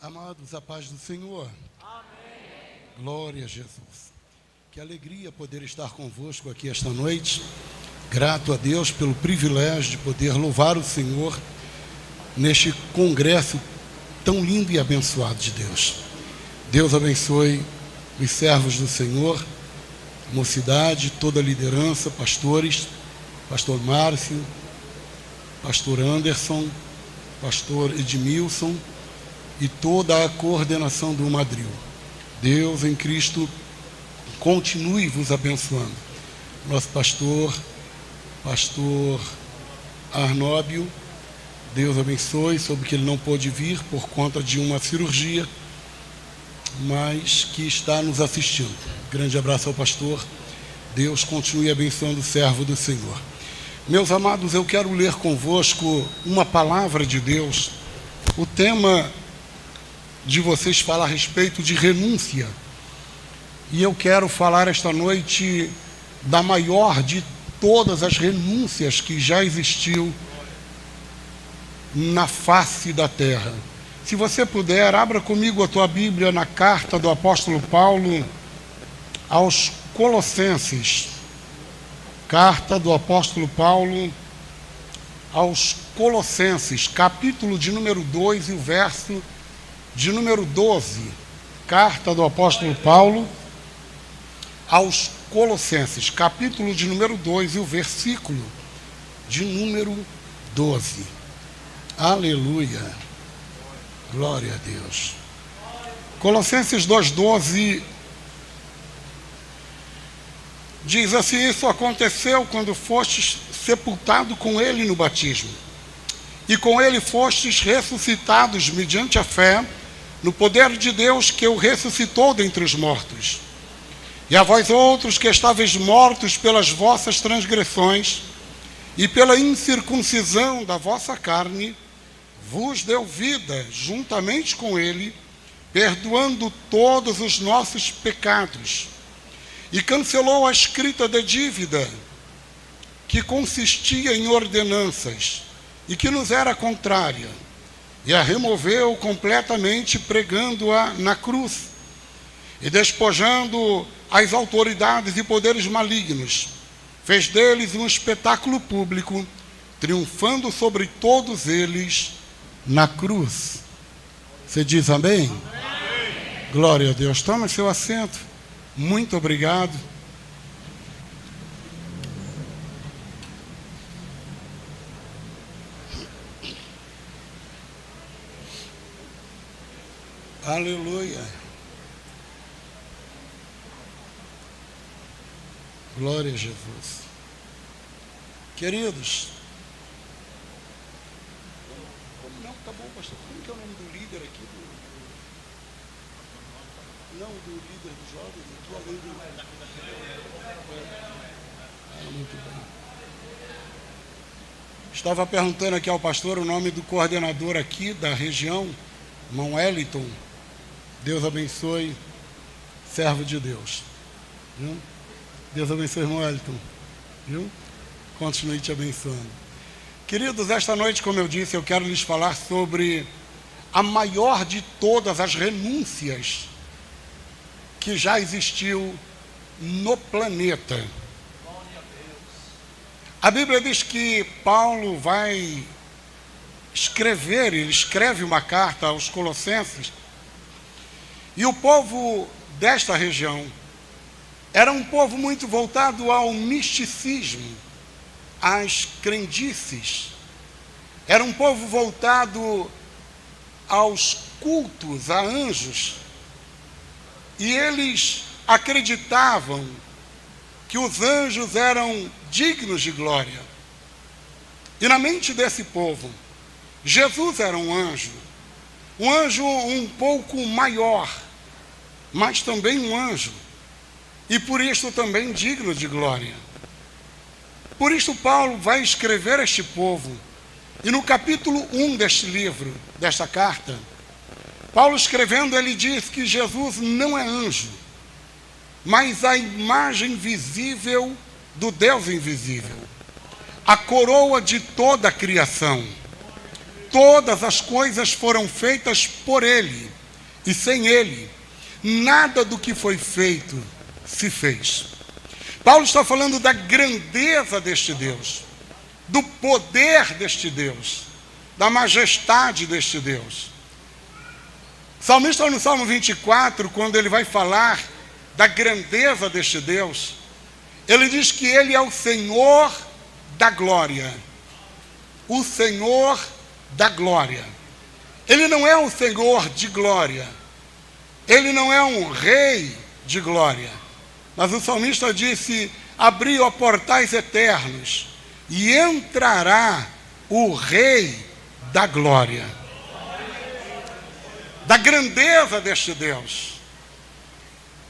Amados, a paz do Senhor. Amém. Glória a Jesus. Que alegria poder estar convosco aqui esta noite. Grato a Deus pelo privilégio de poder louvar o Senhor neste congresso tão lindo e abençoado de Deus. Deus abençoe os servos do Senhor, mocidade, toda a liderança, pastores, pastor Márcio, pastor Anderson, pastor Edmilson e toda a coordenação do Madril. Deus em Cristo continue vos abençoando. Nosso pastor Arnóbio, Deus abençoe, soube que ele não pôde vir por conta de uma cirurgia, mas que está nos assistindo. Grande abraço ao pastor. Deus continue abençoando o servo do Senhor. Meus amados, eu quero ler convosco uma palavra de Deus. O tema de vocês fala a respeito de renúncia. E eu quero falar esta noite da maior de todas as renúncias que já existiu na face da terra. Se você puder, abra comigo a tua Bíblia na carta do apóstolo Paulo aos Colossenses. Carta do apóstolo Paulo aos Colossenses, capítulo de número 2 e o verso de número 12. Carta do apóstolo Paulo aos Colossenses, capítulo de número 2 e o versículo de número 12. Aleluia. Glória a Deus. Colossenses 2:12 diz assim: isso aconteceu quando fostes sepultado com ele no batismo, e com ele fostes ressuscitados mediante a fé no poder de Deus que o ressuscitou dentre os mortos. E a vós outros que estáveis mortos pelas vossas transgressões e pela incircuncisão da vossa carne, vos deu vida juntamente com ele, perdoando todos os nossos pecados, e cancelou a escrita de dívida, que consistia em ordenanças, e que nos era contrária, e a removeu completamente, pregando-a na cruz, e despojando as autoridades e poderes malignos, fez deles um espetáculo público, triunfando sobre todos eles na cruz. Você diz amém? Amém. Glória a Deus. Toma seu assento. Muito obrigado. Aleluia. Glória a Jesus. Queridos, não, tá bom, pastor. Como que é o nome do líder aqui? Não, do líder dos jovens, aqui além do... muito bem. Estava perguntando aqui ao pastor o nome do coordenador aqui da região, irmão Wellington. Deus abençoe, servo de Deus. Viu? Deus abençoe, irmão Wellington. Viu? Continue te abençoando. Queridos, esta noite, como eu disse, eu quero lhes falar sobre a maior de todas as renúncias que já existiu no planeta. A Bíblia diz que Paulo vai escrever, ele escreve uma carta aos Colossenses, e o povo desta região era um povo muito voltado ao misticismo, às crendices. Era um povo voltado aos cultos a anjos. E eles acreditavam que os anjos eram dignos de glória. E na mente desse povo, Jesus era um anjo um pouco maior, mas também um anjo, e por isso também digno de glória. Por isso Paulo vai escrever a este povo, e no capítulo 1 deste livro, desta carta, Paulo escrevendo, ele diz que Jesus não é anjo, mas a imagem visível do Deus invisível, a coroa de toda a criação. todas as coisas foram feitas por Ele, e sem Ele, nada do que foi feito se fez. Paulo está falando da grandeza deste Deus, do poder deste Deus, da majestade deste Deus. O salmista, no Salmo 24, quando ele vai falar da grandeza deste Deus, ele diz que Ele é o Senhor da glória. O Senhor da glória. Ele não é um Senhor de glória. Ele não é um rei de glória. Mas o salmista disse: abriu a portais eternos, e entrará o Rei da glória. Da grandeza deste Deus.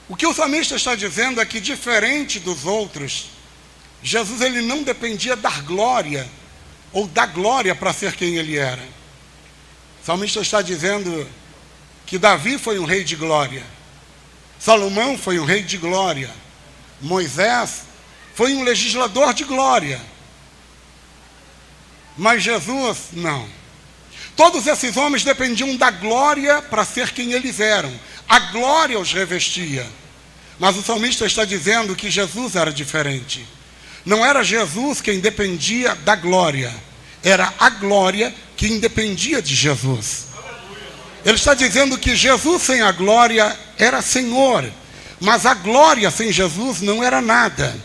O que o salmista está dizendo é que, diferente dos outros, Jesus ele não dependia da glória, ou da glória para ser quem ele era. O salmista está dizendo que Davi foi um rei de glória, Salomão foi um rei de glória, Moisés foi um legislador de glória, mas Jesus não. Todos esses homens dependiam da glória para ser quem eles eram. A glória os revestia. Mas o salmista está dizendo que Jesus era diferente. Não era Jesus quem dependia da glória, era a glória que independia de Jesus. Ele está dizendo que Jesus sem a glória era Senhor, mas a glória sem Jesus não era nada.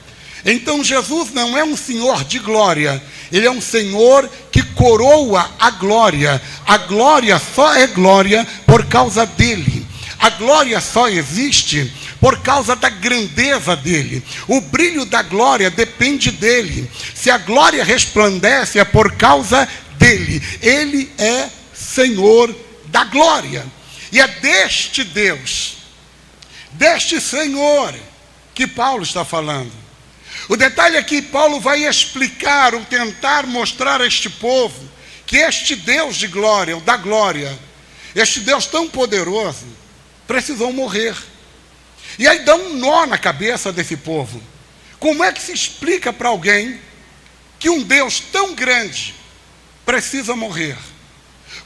Então Jesus não é um Senhor de glória, Ele é um Senhor que coroa a glória. A glória só é glória por causa dEle. A glória só existe por causa da grandeza dEle. O brilho da glória depende dEle. Se a glória resplandece é por causa dEle. Ele é Senhor da glória. E é deste Deus, deste Senhor, que Paulo está falando. O detalhe é que Paulo vai explicar, ou tentar mostrar a este povo, que este Deus de glória, ou da glória, este Deus tão poderoso, precisou morrer. E aí dá um nó na cabeça desse povo. Como é que se explica para alguém que um Deus tão grande precisa morrer?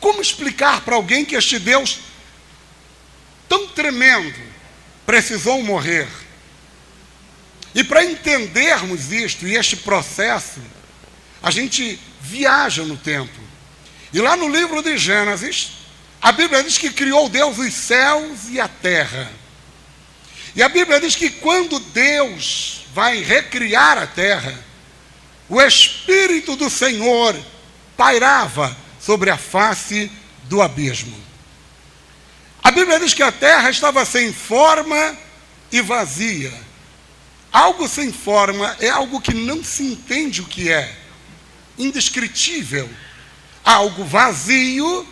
Como explicar para alguém que este Deus tão tremendo precisou morrer? E para entendermos isto e este processo, a gente viaja no tempo. E lá no livro de Gênesis, a Bíblia diz que criou Deus os céus e a terra. E a Bíblia diz que quando Deus vai recriar a terra, o Espírito do Senhor pairava sobre a face do abismo. A Bíblia diz que a terra estava sem forma e vazia. Algo sem forma é algo que não se entende o que é, indescritível. Algo vazio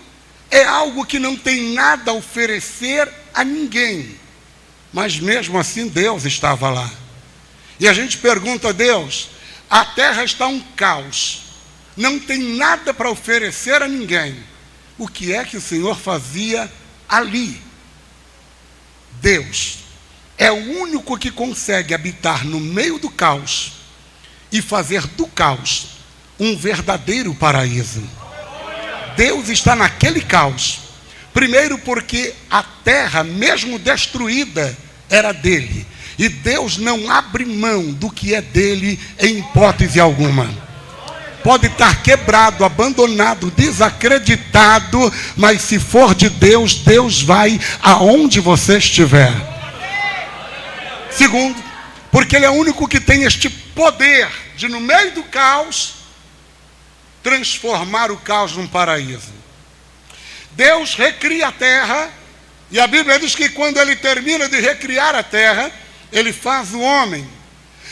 é algo que não tem nada a oferecer a ninguém. Mas mesmo assim Deus estava lá. E a gente pergunta a Deus: a terra está um caos, não tem nada para oferecer a ninguém. O que é que o Senhor fazia ali? Deus é o único que consegue habitar no meio do caos e fazer do caos um verdadeiro paraíso. Deus está naquele caos. Primeiro porque a terra, mesmo destruída, era dele. E Deus não abre mão do que é dele em hipótese alguma. Pode estar quebrado, abandonado, desacreditado, mas se for de Deus, Deus vai aonde você estiver. Segundo, porque Ele é o único que tem este poder de, no meio do caos, transformar o caos num paraíso. Deus recria a terra, e a Bíblia diz que quando Ele termina de recriar a terra, Ele faz o homem.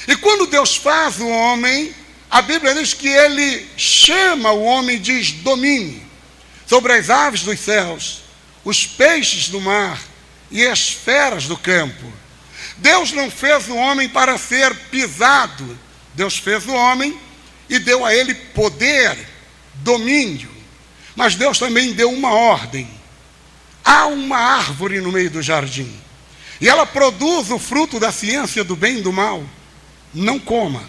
E quando Deus faz o homem, a Bíblia diz que Ele chama o homem e diz: domine sobre as aves dos céus, os peixes do mar e as feras do campo. Deus não fez o homem para ser pisado. Deus fez o homem e deu a ele poder, domínio. Mas Deus também deu uma ordem. Há uma árvore no meio do jardim, e ela produz o fruto da ciência do bem e do mal. Não coma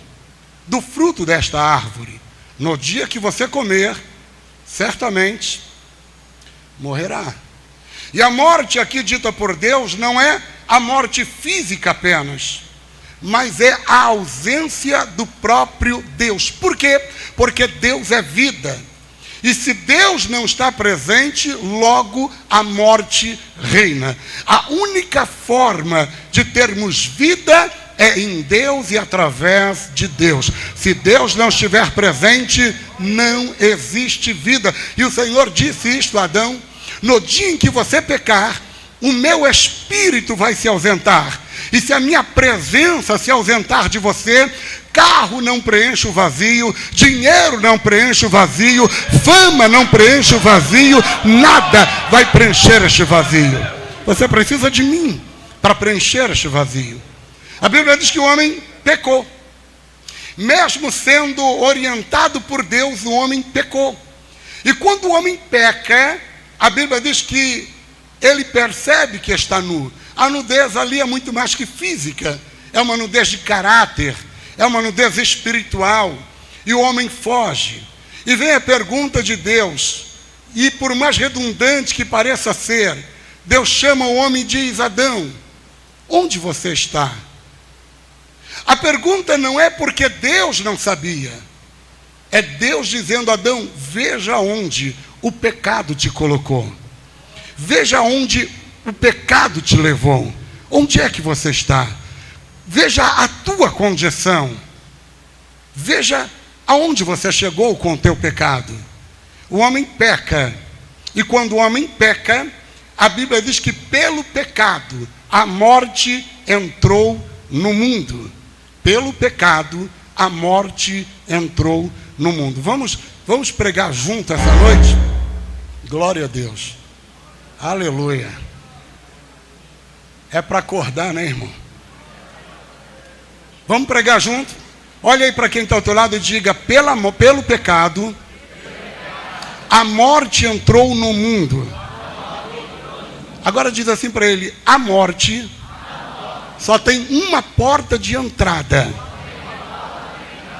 do fruto desta árvore. No dia que você comer, certamente morrerá. E a morte aqui dita por Deus não é a morte física apenas, mas é a ausência do próprio Deus. Por quê? Porque Deus é vida. E se Deus não está presente, logo a morte reina. A única forma de termos vida é em Deus e através de Deus. Se Deus não estiver presente, não existe vida. E o Senhor disse isto a Adão: no dia em que você pecar, o meu espírito vai se ausentar. E se a minha presença se ausentar de você, carro não preenche o vazio, dinheiro não preenche o vazio, fama não preenche o vazio, nada vai preencher este vazio. Você precisa de mim para preencher este vazio. A Bíblia diz que o homem pecou. Mesmo sendo orientado por Deus, o homem pecou. E quando o homem peca, a Bíblia diz que ele percebe que está nu. A nudez ali é muito mais que física. É uma nudez de caráter. É uma nudez espiritual. E o homem foge. E vem a pergunta de Deus. E por mais redundante que pareça ser, Deus chama o homem e diz: Adão, onde você está? A pergunta não é porque Deus não sabia. É Deus dizendo: Adão, veja onde o pecado te colocou. Veja onde o pecado te levou. Onde é que você está? Veja a tua condição. Veja aonde você chegou com o teu pecado. O homem peca. E quando o homem peca, a Bíblia diz que pelo pecado a morte entrou no mundo. Pelo pecado a morte entrou no mundo. Vamos pregar junto essa noite? Glória a Deus. Aleluia. É para acordar, né, irmão? Vamos pregar junto? Olha aí para quem está ao teu lado e diga: pelo pecado, a morte entrou no mundo. Agora diz assim para ele: a morte só tem uma porta de entrada.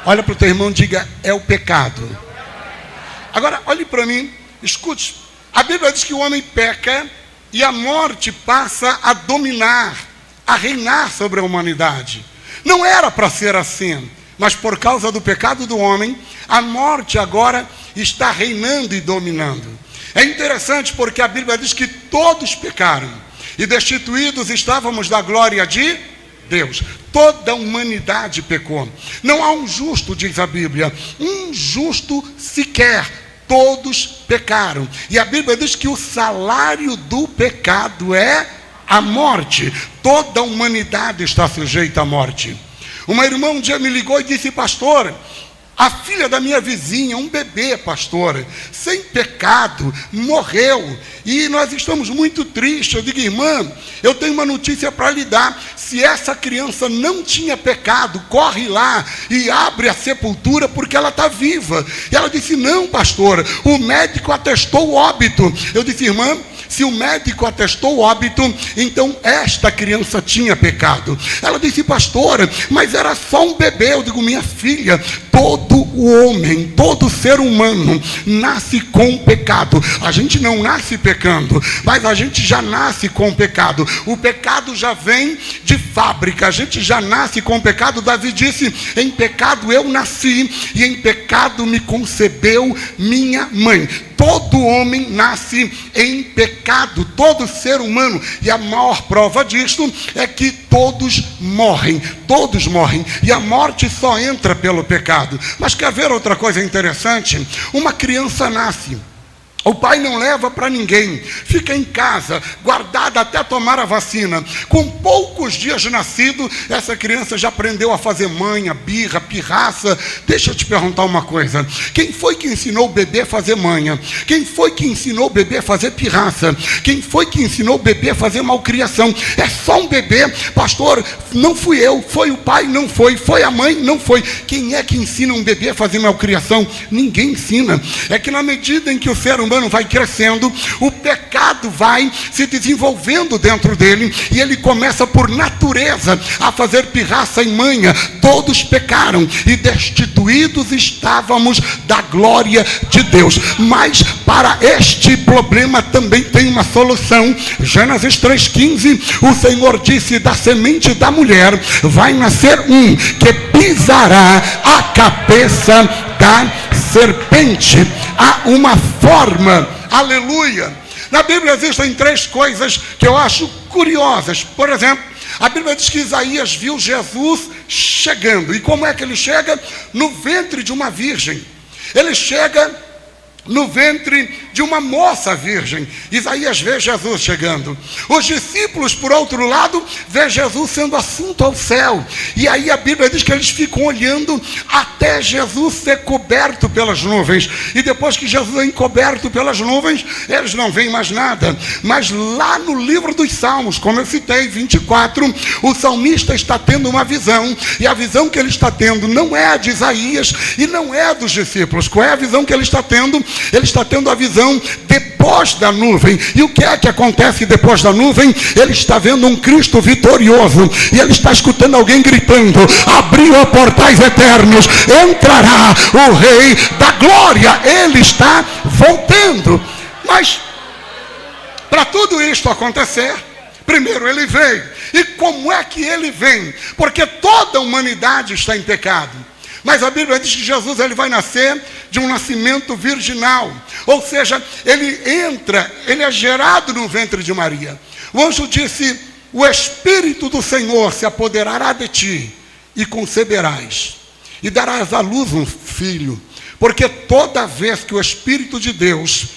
Olha para o teu irmão e diga: é o pecado. Agora olhe para mim, escute. A Bíblia diz que o homem peca e a morte passa a dominar, a reinar sobre a humanidade. Não era para ser assim, mas por causa do pecado do homem, a morte agora está reinando e dominando. É interessante porque a Bíblia diz que todos pecaram e destituídos estávamos da glória de Deus. Toda a humanidade pecou. Não há um justo, diz a Bíblia, um justo sequer. Todos pecaram. E a Bíblia diz que o salário do pecado é a morte. Toda a humanidade está sujeita à morte. Uma irmã um dia me ligou e disse: pastor, a filha da minha vizinha, um bebê, pastor, sem pecado, morreu. E nós estamos muito tristes. Eu digo: irmã, eu tenho uma notícia para lhe dar. Se essa criança não tinha pecado, corre lá e abre a sepultura, porque ela está viva. E ela disse: não, pastor, o médico atestou o óbito. Eu disse: irmã, se o médico atestou o óbito, então esta criança tinha pecado. Ela disse: pastor, mas era só um bebê. Eu digo: minha filha, todo o homem, todo ser humano nasce com pecado. A gente não nasce pecando, mas a gente já nasce com pecado. O pecado já vem de fábrica. A gente já nasce com pecado. Davi disse: em pecado eu nasci e em pecado me concebeu minha mãe. Todo homem nasce em pecado, todo ser humano. E a maior prova disto é que todos morrem. E a morte só entra pelo pecado. Mas quer ver outra coisa interessante? Uma criança nasce. O pai não leva para ninguém, fica em casa, guardada até tomar a vacina. Com poucos dias de nascido, essa criança já aprendeu a fazer manha, birra, pirraça. Deixa eu te perguntar uma coisa: quem foi que ensinou o bebê a fazer manha? Quem foi que ensinou o bebê a fazer pirraça? Quem foi que ensinou o bebê a fazer malcriação? É só um bebê. Pastor, não fui eu, foi o pai, não foi a mãe, não foi. Quem é que ensina um bebê a fazer malcriação? Ninguém ensina. É que na medida em que o ser humano humano vai crescendo, o pecado vai se desenvolvendo dentro dele, e ele começa por natureza a fazer pirraça e manha. Todos pecaram e destituídos estávamos da glória de Deus. Mas para este problema também tem uma solução. Gênesis 3,15, o Senhor disse: da semente da mulher vai nascer um que pisará a cabeça da serpente. Há uma forma, aleluia. Na Bíblia existem 3 coisas que eu acho curiosas. Por exemplo, a Bíblia diz que Isaías viu Jesus chegando. E como é que ele chega? No ventre de uma virgem. Ele chega no ventre de uma moça virgem. Isaías vê Jesus chegando. Os discípulos, por outro lado, vê Jesus sendo assunto ao céu. E aí a Bíblia diz que eles ficam olhando até Jesus ser coberto pelas nuvens. E depois que Jesus é encoberto pelas nuvens, eles não veem mais nada. Mas lá no livro dos Salmos, como eu citei, 24, o salmista está tendo uma visão. E a visão que ele está tendo não é a de Isaías e não é a dos discípulos. Qual é a visão que ele está tendo? Ele está tendo a visão depois da nuvem. E o que é que acontece depois da nuvem? Ele está vendo um Cristo vitorioso, e ele está escutando alguém gritando: abriu a portais eternos, entrará o Rei da Glória. Ele está voltando. Mas para tudo isto acontecer, primeiro ele veio. E como é que ele vem? Porque toda a humanidade está em pecado. Mas a Bíblia diz que Jesus ele vai nascer de um nascimento virginal. Ou seja, ele é gerado no ventre de Maria. O anjo disse: o Espírito do Senhor se apoderará de ti, e conceberás, e darás à luz um filho. Porque toda vez que o Espírito de Deus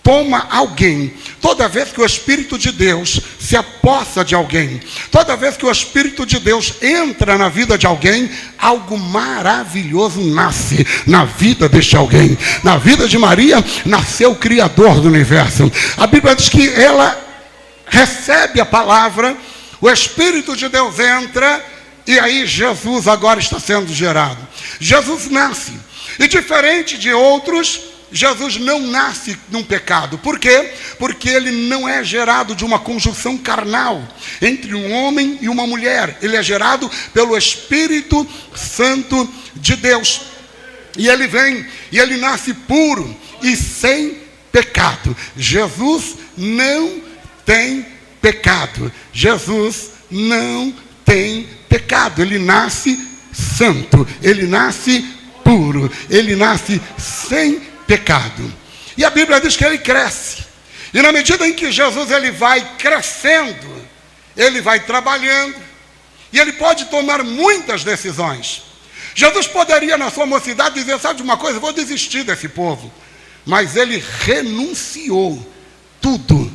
toma alguém, toda vez que o Espírito de Deus se apossa de alguém, toda vez que o Espírito de Deus entra na vida de alguém, algo maravilhoso nasce na vida deste alguém. Na vida de Maria nasceu o Criador do universo. A Bíblia diz que ela recebe a palavra, o Espírito de Deus entra, e aí Jesus agora está sendo gerado. Jesus nasce, e diferente de outros, Jesus não nasce num pecado. Por quê? Porque ele não é gerado de uma conjunção carnal entre um homem e uma mulher. Ele é gerado pelo Espírito Santo de Deus. E ele vem, e ele nasce puro e sem pecado. Jesus não tem pecado. Jesus não tem pecado. Ele nasce santo, ele nasce puro, ele nasce sem pecado. E a Bíblia diz que ele cresce. E na medida em que Jesus ele vai crescendo, ele vai trabalhando, e ele pode tomar muitas decisões. Jesus poderia na sua mocidade dizer: sabe de uma coisa, eu vou desistir desse povo. Mas ele renunciou tudo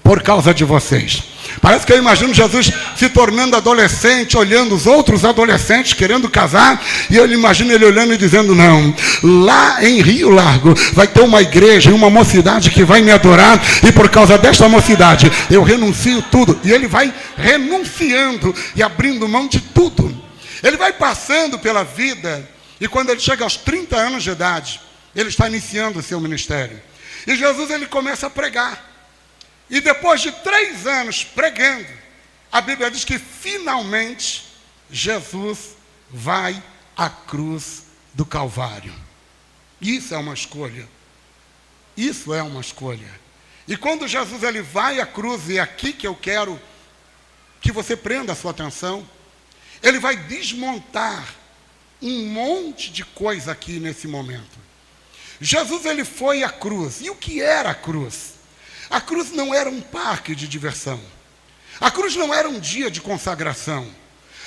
por causa de vocês. Parece que eu imagino Jesus se tornando adolescente, olhando os outros adolescentes querendo casar, e eu imagino ele olhando e dizendo: não, lá em Rio Largo vai ter uma igreja e uma mocidade que vai me adorar, e por causa desta mocidade eu renuncio tudo. E ele vai renunciando e abrindo mão de tudo. Ele vai passando pela vida, e quando ele chega aos 30 anos de idade, ele está iniciando o seu ministério. E Jesus ele começa a pregar. E depois de 3 anos pregando, a Bíblia diz que finalmente Jesus vai à cruz do Calvário. Isso é uma escolha. Isso é uma escolha. E quando Jesus ele vai à cruz, e é aqui que eu quero que você prenda a sua atenção, ele vai desmontar um monte de coisa aqui nesse momento. Jesus ele foi à cruz. E o que era a cruz? A cruz não era um parque de diversão. A cruz não era um dia de consagração.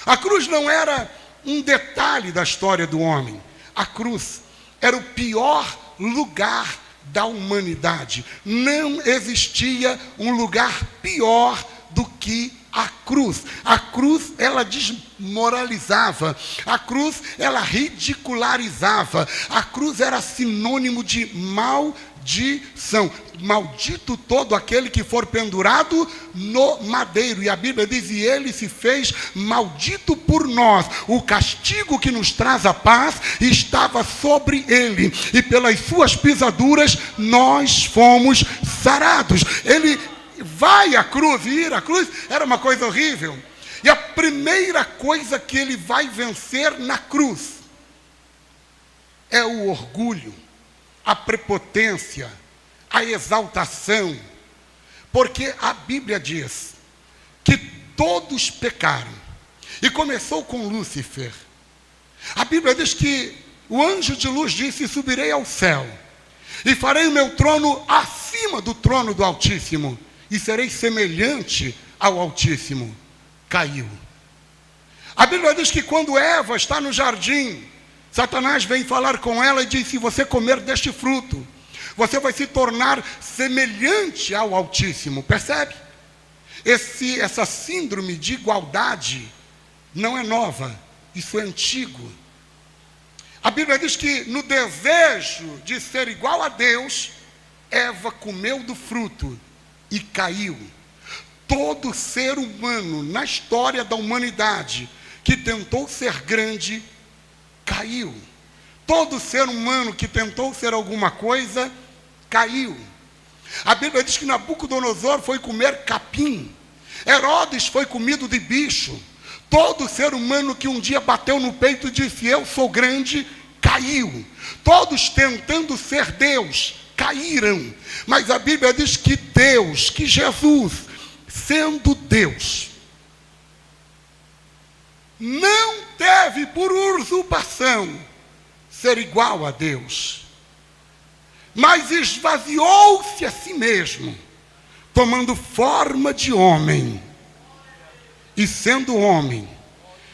A cruz não era um detalhe da história do homem. A cruz era o pior lugar da humanidade. Não existia um lugar pior do que a cruz. A cruz, ela desmoralizava. A cruz, ela ridicularizava. A cruz era sinônimo de maldição. maldição. Maldito todo aquele que for pendurado no madeiro. E a Bíblia diz, e ele se fez maldito por nós. O castigo que nos traz a paz estava sobre ele. E pelas suas pisaduras nós fomos sarados. Ele vai à cruz, e ir à cruz era uma coisa horrível. E a primeira coisa que ele vai vencer na cruz é o orgulho, a prepotência, a exaltação. Porque a Bíblia diz que todos pecaram. E começou com Lúcifer. A Bíblia diz que o anjo de luz disse, subirei ao céu e farei o meu trono acima do trono do Altíssimo e serei semelhante ao Altíssimo. Caiu. A Bíblia diz que quando Eva está no jardim, Satanás vem falar com ela e diz, se você comer deste fruto, você vai se tornar semelhante ao Altíssimo. Percebe? Essa síndrome de igualdade não é nova, isso é antigo. A Bíblia diz que no desejo de ser igual a Deus, Eva comeu do fruto e caiu. Todo ser humano na história da humanidade que tentou ser grande, caiu. Todo ser humano que tentou ser alguma coisa, caiu. A Bíblia diz que Nabucodonosor foi comer capim. Herodes foi comido de bicho. Todo ser humano que um dia bateu no peito e disse, eu sou grande, caiu. Todos tentando ser Deus, caíram. Mas a Bíblia diz que Deus, que Jesus, sendo Deus, não teve por usurpação ser igual a Deus, mas esvaziou-se a si mesmo, tomando forma de homem, e sendo homem,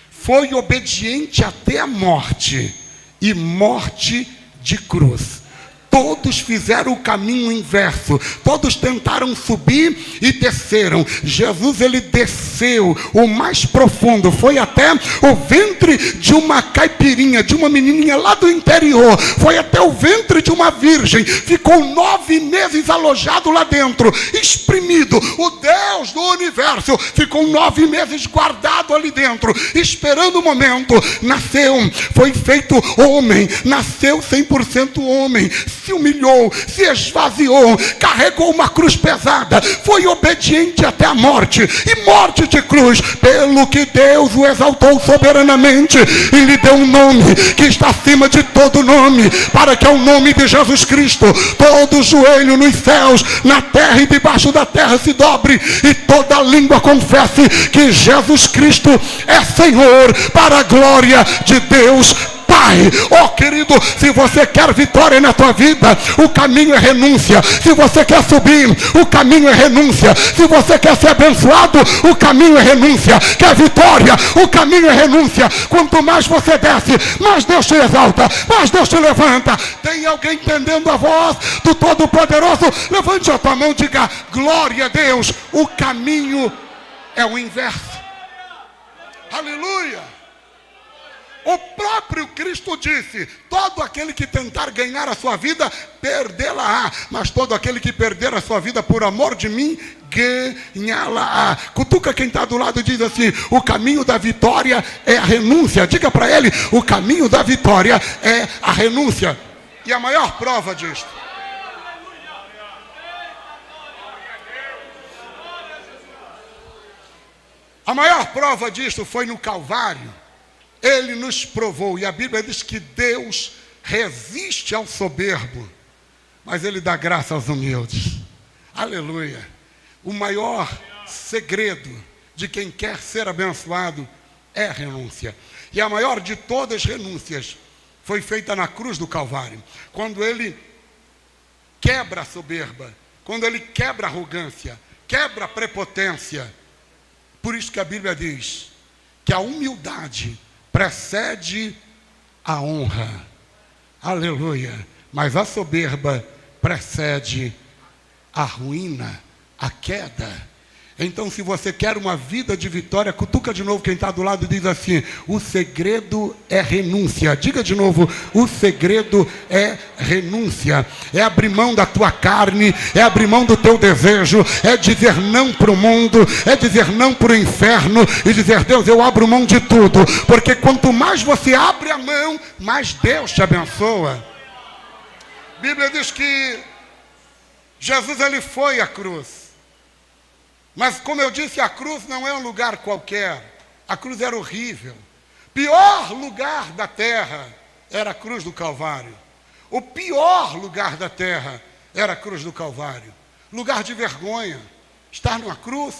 foi obediente até a morte, e morte de cruz. Todos fizeram o caminho inverso. Todos tentaram subir e desceram. Jesus, ele desceu o mais profundo. Foi até o ventre de uma caipirinha, de uma menininha lá do interior. Foi até o ventre de uma virgem. Ficou 9 meses alojado lá dentro, exprimido. O Deus do universo ficou 9 meses guardado ali dentro, esperando o momento. Nasceu, foi feito homem. Nasceu 100% homem. Se humilhou, se esvaziou, carregou uma cruz pesada, foi obediente até a morte, e morte de cruz, pelo que Deus o exaltou soberanamente, e lhe deu um nome que está acima de todo nome, para que ao nome de Jesus Cristo, todo joelho nos céus, na terra e debaixo da terra se dobre, e toda língua confesse que Jesus Cristo é Senhor, para a glória de Deus Pai. Oh querido, se você quer vitória na tua vida, o caminho é renúncia. Se você quer subir, o caminho é renúncia. Se você quer ser abençoado, o caminho é renúncia. Quer vitória, o caminho é renúncia. Quanto mais você desce, mais Deus te exalta, mais Deus te levanta. Tem alguém entendendo a voz do Todo-Poderoso? Levante a tua mão e diga, glória a Deus. O caminho é o inverso. Aleluia. O próprio Cristo disse, todo aquele que tentar ganhar a sua vida, perdê-la-á. Mas todo aquele que perder a sua vida por amor de mim, ganhá-la-á. Cutuca quem está do lado e diz assim, o caminho da vitória é a renúncia. Diga para ele, o caminho da vitória é a renúncia. E a maior prova disto, a maior prova disto foi no Calvário. Ele nos provou, e a Bíblia diz que Deus resiste ao soberbo, mas Ele dá graça aos humildes. Aleluia. O maior segredo de quem quer ser abençoado é a renúncia. E a maior de todas as renúncias foi feita na cruz do Calvário. Quando Ele quebra a soberba, quando Ele quebra a arrogância, quebra a prepotência. Por isso que a Bíblia diz que a humildade precede a honra. Aleluia. Mas a soberba precede a ruína, a queda. Então, se você quer uma vida de vitória, cutuca de novo quem está do lado e diz assim: o segredo é renúncia. Diga de novo: o segredo é renúncia. É abrir mão da tua carne, é abrir mão do teu desejo, é dizer não para o mundo, é dizer não para o inferno e dizer: Deus, eu abro mão de tudo. Porque quanto mais você abre a mão, mais Deus te abençoa. A Bíblia diz que Jesus, ele foi à cruz. Mas, como eu disse, a cruz não é um lugar qualquer. A cruz era horrível. Pior lugar da terra era a cruz do Calvário. O pior lugar da terra era a cruz do Calvário. Lugar de vergonha. Estar numa cruz.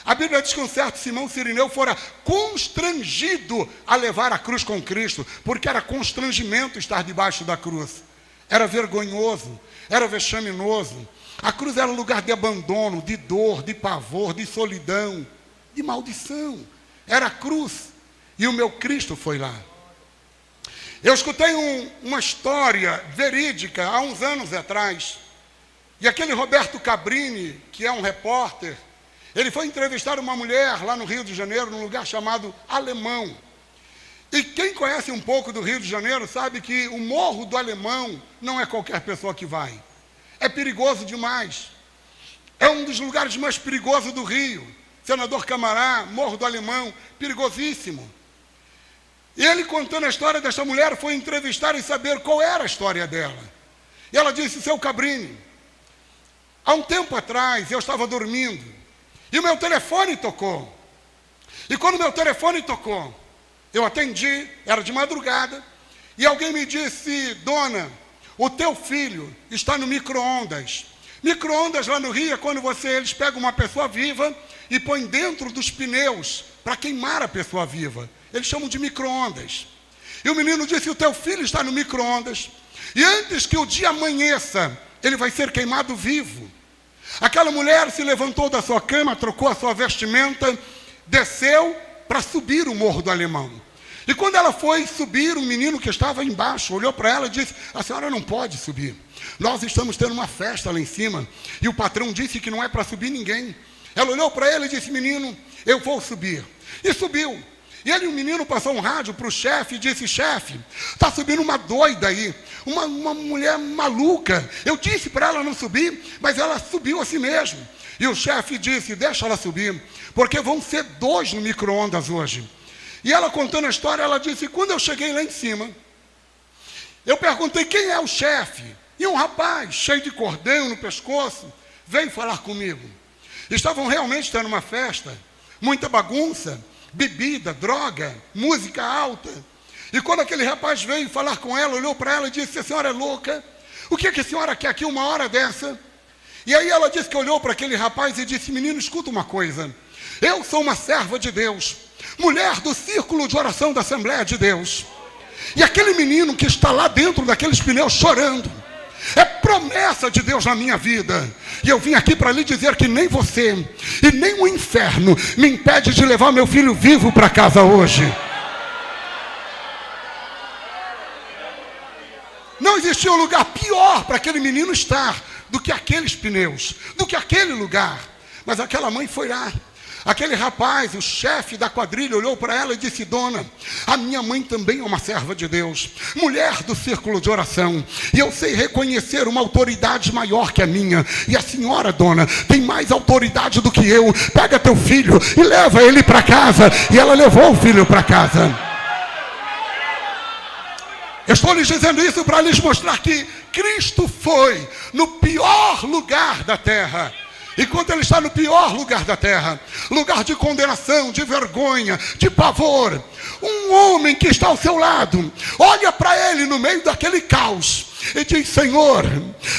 A Bíblia diz que um certo Simão Cirineu fora constrangido a levar a cruz com Cristo, porque era constrangimento estar debaixo da cruz. Era vergonhoso, era vexaminoso. A cruz era um lugar de abandono, de dor, de pavor, de solidão, de maldição. Era a cruz. E o meu Cristo foi lá. Eu escutei uma história verídica há uns anos atrás. E aquele Roberto Cabrini, que é um repórter, ele foi entrevistar uma mulher lá no Rio de Janeiro, num lugar chamado Alemão. E quem conhece um pouco do Rio de Janeiro sabe que o Morro do Alemão não é qualquer pessoa que vai. É perigoso demais. É um dos lugares mais perigosos do Rio. Senador Camará, Morro do Alemão, perigosíssimo. E ele, contando a história desta mulher, foi entrevistar e saber qual era a história dela. E ela disse: seu Cabrini, há um tempo atrás eu estava dormindo e o meu telefone tocou. E quando o meu telefone tocou, eu atendi, era de madrugada, e alguém me disse: dona, o teu filho está no micro-ondas. Micro-ondas lá no Rio é quando eles pegam uma pessoa viva e põem dentro dos pneus para queimar a pessoa viva. Eles chamam de micro-ondas. E o menino disse: o teu filho está no micro-ondas. E antes que o dia amanheça, ele vai ser queimado vivo. Aquela mulher se levantou da sua cama, trocou a sua vestimenta, desceu para subir o Morro do Alemão. E quando ela foi subir, um menino que estava embaixo olhou para ela e disse: a senhora não pode subir. Nós estamos tendo uma festa lá em cima e o patrão disse que não é para subir ninguém. Ela olhou para ele e disse: menino, eu vou subir. E subiu. E o menino passou um rádio para o chefe e disse: chefe, está subindo uma doida aí, uma mulher maluca. Eu disse para ela não subir, mas ela subiu assim mesmo. E o chefe disse: deixa ela subir, porque vão ser 2 no micro-ondas hoje. E ela, contando a história, ela disse: quando eu cheguei lá em cima, eu perguntei quem é o chefe. E um rapaz, cheio de cordão no pescoço, veio falar comigo. Estavam realmente tendo uma festa, muita bagunça, bebida, droga, música alta. E quando aquele rapaz veio falar com ela, olhou para ela e disse: a senhora é louca? O que a senhora quer aqui uma hora dessa? E aí ela disse que olhou para aquele rapaz e disse: menino, escuta uma coisa. Eu sou uma serva de Deus, mulher do círculo de oração da Assembleia de Deus. E aquele menino que está lá dentro daqueles pneus chorando, é promessa de Deus na minha vida. E eu vim aqui para lhe dizer que nem você e nem o inferno me impede de levar meu filho vivo para casa hoje. Não existia um lugar pior para aquele menino estar do que aqueles pneus, do que aquele lugar. Mas aquela mãe foi lá. Aquele rapaz, o chefe da quadrilha, olhou para ela e disse: dona, a minha mãe também é uma serva de Deus, mulher do círculo de oração, e eu sei reconhecer uma autoridade maior que a minha. E a senhora, dona, tem mais autoridade do que eu. Pega teu filho e leva ele para casa. E ela levou o filho para casa. Eu estou lhes dizendo isso para lhes mostrar que Cristo foi no pior lugar da terra. E quando ele está no pior lugar da terra, lugar de condenação, de vergonha, de pavor, um homem que está ao seu lado, olha para ele no meio daquele caos e diz: Senhor,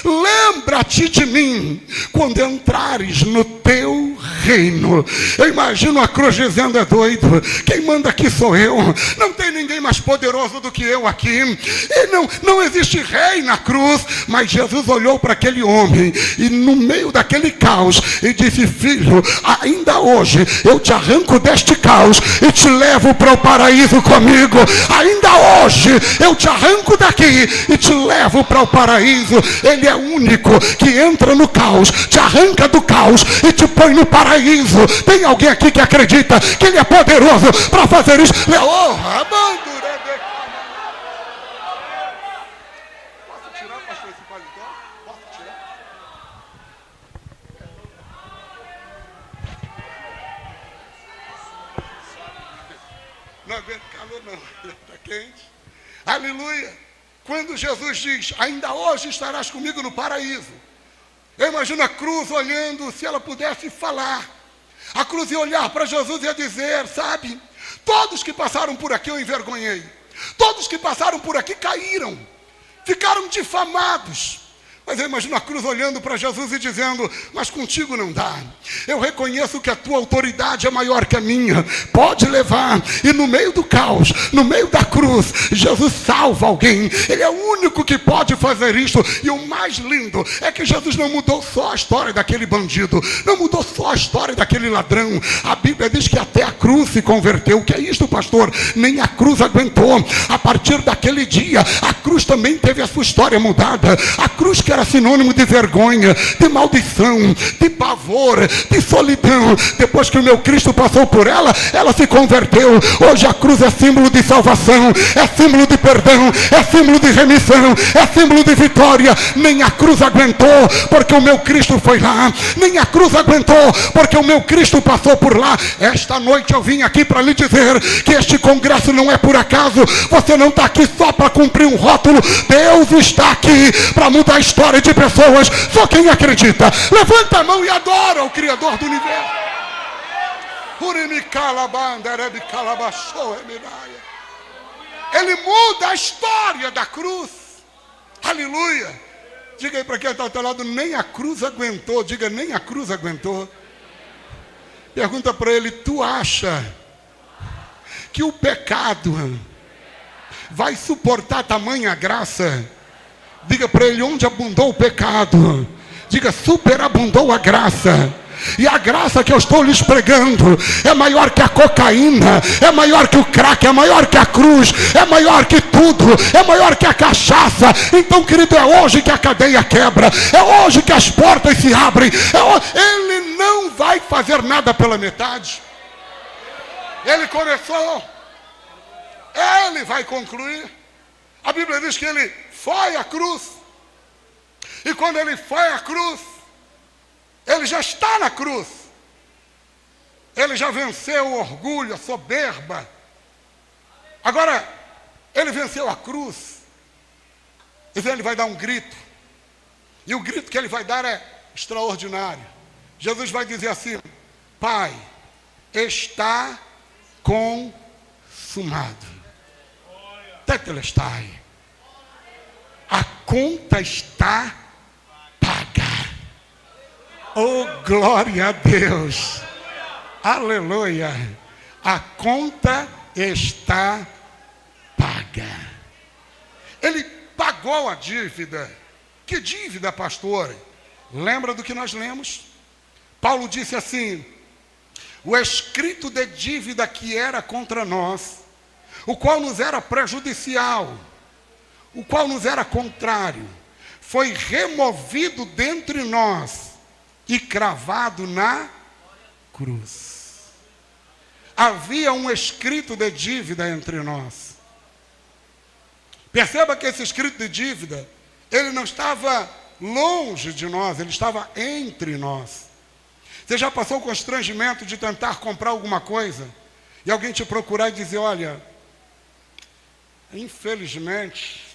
lembra-te de mim quando entrares no teu reino. Eu imagino a cruz dizendo: é doido, quem manda aqui sou eu, não tem ninguém mais poderoso do que eu aqui, e não existe rei na cruz. Mas Jesus olhou para aquele homem e no meio daquele caos e disse: filho, ainda hoje eu te arranco deste caos e te levo para o paraíso comigo. Ainda hoje eu te arranco daqui e te levo para o paraíso. Ele é o único que entra no caos, te arranca do caos e te põe no paraíso. paraíso. Tem alguém aqui que acredita que Ele é poderoso para fazer isso? Posso tirar, pastor, esse paletó? Posso tirar? Não aguento calor não, está quente. Aleluia. Quando Jesus diz, ainda hoje estarás comigo no paraíso. Eu imagino a cruz olhando, se ela pudesse falar. A cruz ia olhar para Jesus e ia dizer, sabe, todos que passaram por aqui eu envergonhei. Todos que passaram por aqui caíram, ficaram difamados. Mas eu imagino a cruz olhando para Jesus e dizendo, mas contigo não dá. Eu reconheço que a tua autoridade é maior que a minha. Pode levar. E no meio do caos, no meio da cruz, Jesus salva alguém. Ele é o único que pode fazer isto. E o mais lindo é que Jesus não mudou só a história daquele bandido. Não mudou só a história daquele ladrão. A Bíblia diz que até a cruz se converteu. O que é isto, pastor? Nem a cruz aguentou. A partir daquele dia, a cruz também teve a sua história mudada. A cruz que era sinônimo de vergonha, de maldição, de pavor, de solidão. Depois que o meu Cristo passou por ela, ela se converteu. Hoje a cruz é símbolo de salvação, é símbolo de perdão, é símbolo de remissão, é símbolo de vitória. Nem a cruz aguentou, porque o meu Cristo foi lá. Nem a cruz aguentou, porque o meu Cristo passou por lá. Esta noite eu vim aqui para lhe dizer que este congresso não é por acaso. Você não está aqui só para cumprir um rótulo. Deus está aqui para mudar a história de pessoas. Só quem acredita, levanta a mão e adora o Criador do universo. Ele muda a história da cruz. Aleluia. Diga aí para quem está ao teu lado, nem a cruz aguentou. Diga, nem a cruz aguentou. Pergunta para ele, tu acha que o pecado vai suportar tamanha graça? Diga para ele, onde abundou o pecado, diga, superabundou a graça. E a graça que eu estou lhes pregando é maior que a cocaína, é maior que o crack, é maior que a cruz, é maior que tudo, é maior que a cachaça. Então, querido, é hoje que a cadeia quebra, é hoje que as portas se abrem. Ele não vai fazer nada pela metade. Ele começou, ele vai concluir. A Bíblia diz que ele foi à cruz. E quando ele foi à cruz, ele já está na cruz. Ele já venceu o orgulho, a soberba. Agora, ele venceu a cruz. E ele vai dar um grito. E o grito que ele vai dar é extraordinário. Jesus vai dizer assim, Pai, está consumado. Tetelestai. A conta está paga. Oh, glória a Deus. Aleluia. A conta está paga. Ele pagou a dívida. Que dívida, pastor? Lembra do que nós lemos? Paulo disse assim, o escrito de dívida que era contra nós, o qual nos era prejudicial, o qual nos era contrário, foi removido dentre nós e cravado na cruz. Havia um escrito de dívida entre nós. Perceba que esse escrito de dívida, ele não estava longe de nós, ele estava entre nós. Você já passou o constrangimento de tentar comprar alguma coisa e alguém te procurar e dizer, olha, infelizmente,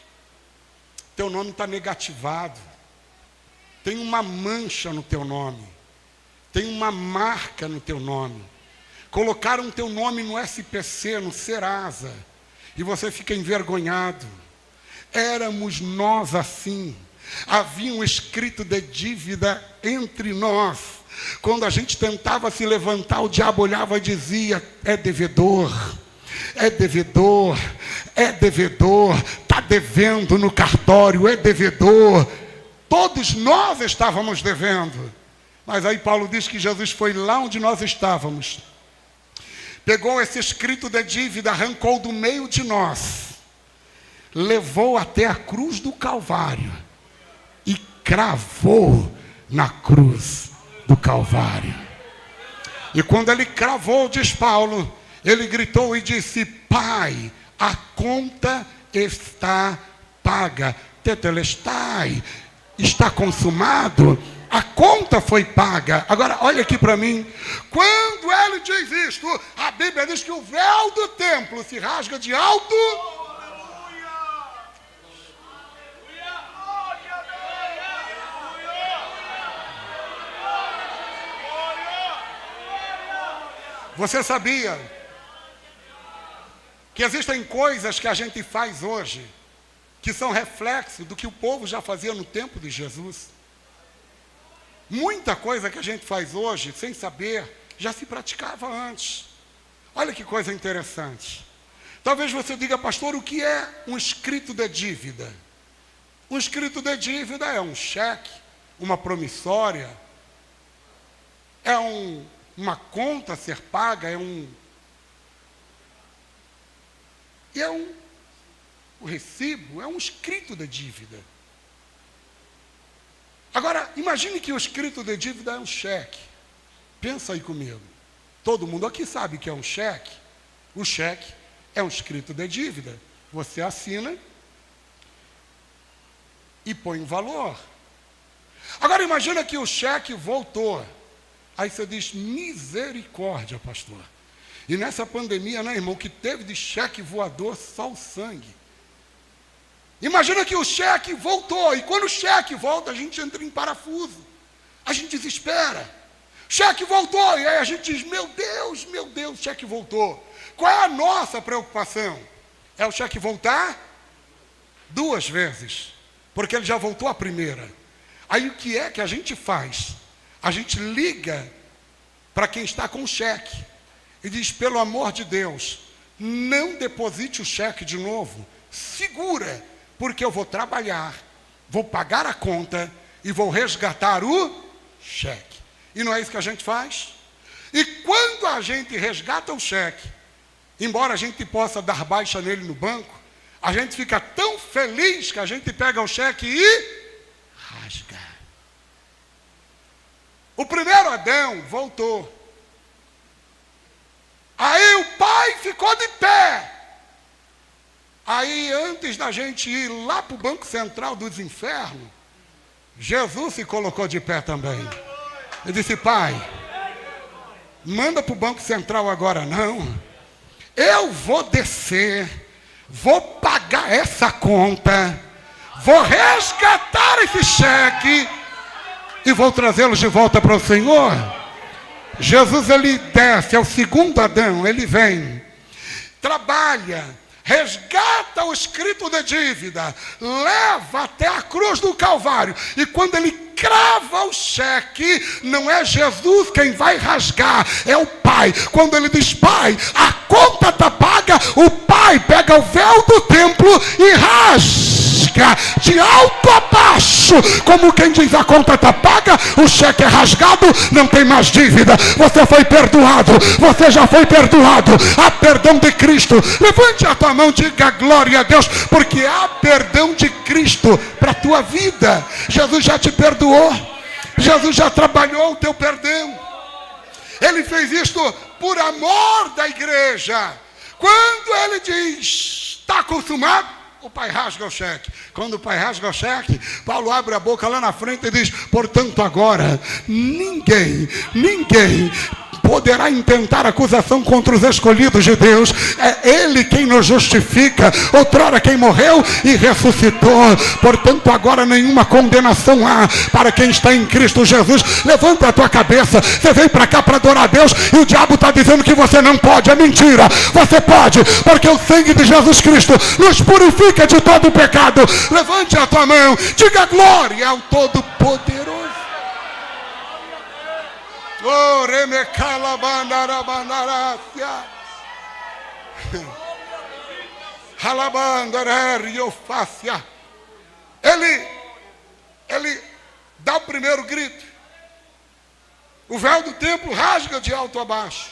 teu nome está negativado. Tem uma mancha no teu nome. Tem uma marca no teu nome. Colocaram teu nome no SPC, no Serasa. E você fica envergonhado. Éramos nós assim. Havia um escrito de dívida entre nós. Quando a gente tentava se levantar, o diabo olhava e dizia, é devedor. É devedor, está devendo no cartório, é devedor. Todos nós estávamos devendo. Mas aí Paulo diz que Jesus foi lá onde nós estávamos. Pegou esse escrito de dívida, arrancou do meio de nós. Levou até a cruz do Calvário. E cravou na cruz do Calvário. E quando ele cravou, diz Paulo, ele gritou e disse: Pai, a conta está paga. Tetelestai, está consumado. A conta foi paga. Agora, olha aqui para mim. Quando ele diz isto, a Bíblia diz que o véu do templo se rasga de alto. Você sabia que existem coisas que a gente faz hoje que são reflexo do que o povo já fazia no tempo de Jesus? Muita coisa que a gente faz hoje, sem saber, já se praticava antes. Olha que coisa interessante. Talvez você diga: pastor, o que é um escrito de dívida? Um escrito de dívida é um cheque, uma promissória, é uma conta a ser paga, o recibo, é um escrito de dívida. Agora, imagine que o escrito de dívida é um cheque. Pensa aí comigo. Todo mundo aqui sabe que é um cheque. O cheque é um escrito de dívida. Você assina e põe um valor. Agora, imagina que o cheque voltou. Aí você diz: misericórdia, pastor. E nessa pandemia, né, irmão, que teve de cheque voador só o sangue. Imagina que o cheque voltou, e quando o cheque volta, a gente entra em parafuso. A gente desespera. Cheque voltou, e aí a gente diz: meu Deus, o cheque voltou. Qual é a nossa preocupação? É o cheque voltar 2 vezes, porque ele já voltou a primeira. Aí o que é que a gente faz? A gente liga para quem está com o cheque e diz: pelo amor de Deus, não deposite o cheque de novo, segura, porque eu vou trabalhar, vou pagar a conta e vou resgatar o cheque. E não é isso que a gente faz? E quando a gente resgata o cheque, embora a gente possa dar baixa nele no banco, a gente fica tão feliz que a gente pega o cheque e rasga. O primeiro Adão voltou. Aí o pai ficou de pé. Aí, antes da gente ir lá para o Banco Central dos Infernos, Jesus se colocou de pé também. Ele disse: Pai, manda para o Banco Central agora não. Eu vou descer, vou pagar essa conta, vou resgatar esse cheque e vou trazê-los de volta para o Senhor. Jesus, ele desce, é o segundo Adão, ele vem, trabalha, resgata o escrito de dívida, leva até a cruz do Calvário, e quando ele crava o cheque, não é Jesus quem vai rasgar, é o Pai. Quando ele diz: Pai, a conta está paga, o Pai pega o véu do templo e rasga de alto a baixo, como quem diz: a conta está paga, o cheque é rasgado, não tem mais dívida, você foi perdoado, você já foi perdoado, há perdão de Cristo. Levante a tua mão e diga glória a Deus, porque há perdão de Cristo para a tua vida. Jesus já te perdoou, Jesus já trabalhou o teu perdão. Ele fez isto por amor da igreja. Quando ele diz: está consumado, o pai rasga o cheque. Quando o pai rasga o cheque, Paulo abre a boca lá na frente e diz: portanto agora ninguém poderá intentar acusação contra os escolhidos de Deus. É Ele quem nos justifica, outrora quem morreu e ressuscitou. Portanto agora nenhuma condenação há para quem está em Cristo Jesus. Levanta a tua cabeça, você veio para cá para adorar a Deus e o diabo está dizendo que você não pode. É mentira, você pode, porque o sangue de Jesus Cristo nos purifica de todo pecado. Levante a tua mão, diga glória ao Todo-Poderoso. Oh, remecala bandarabandarácia. Alabandarariofácia. Ele dá o primeiro grito. O véu do templo rasga de alto a baixo.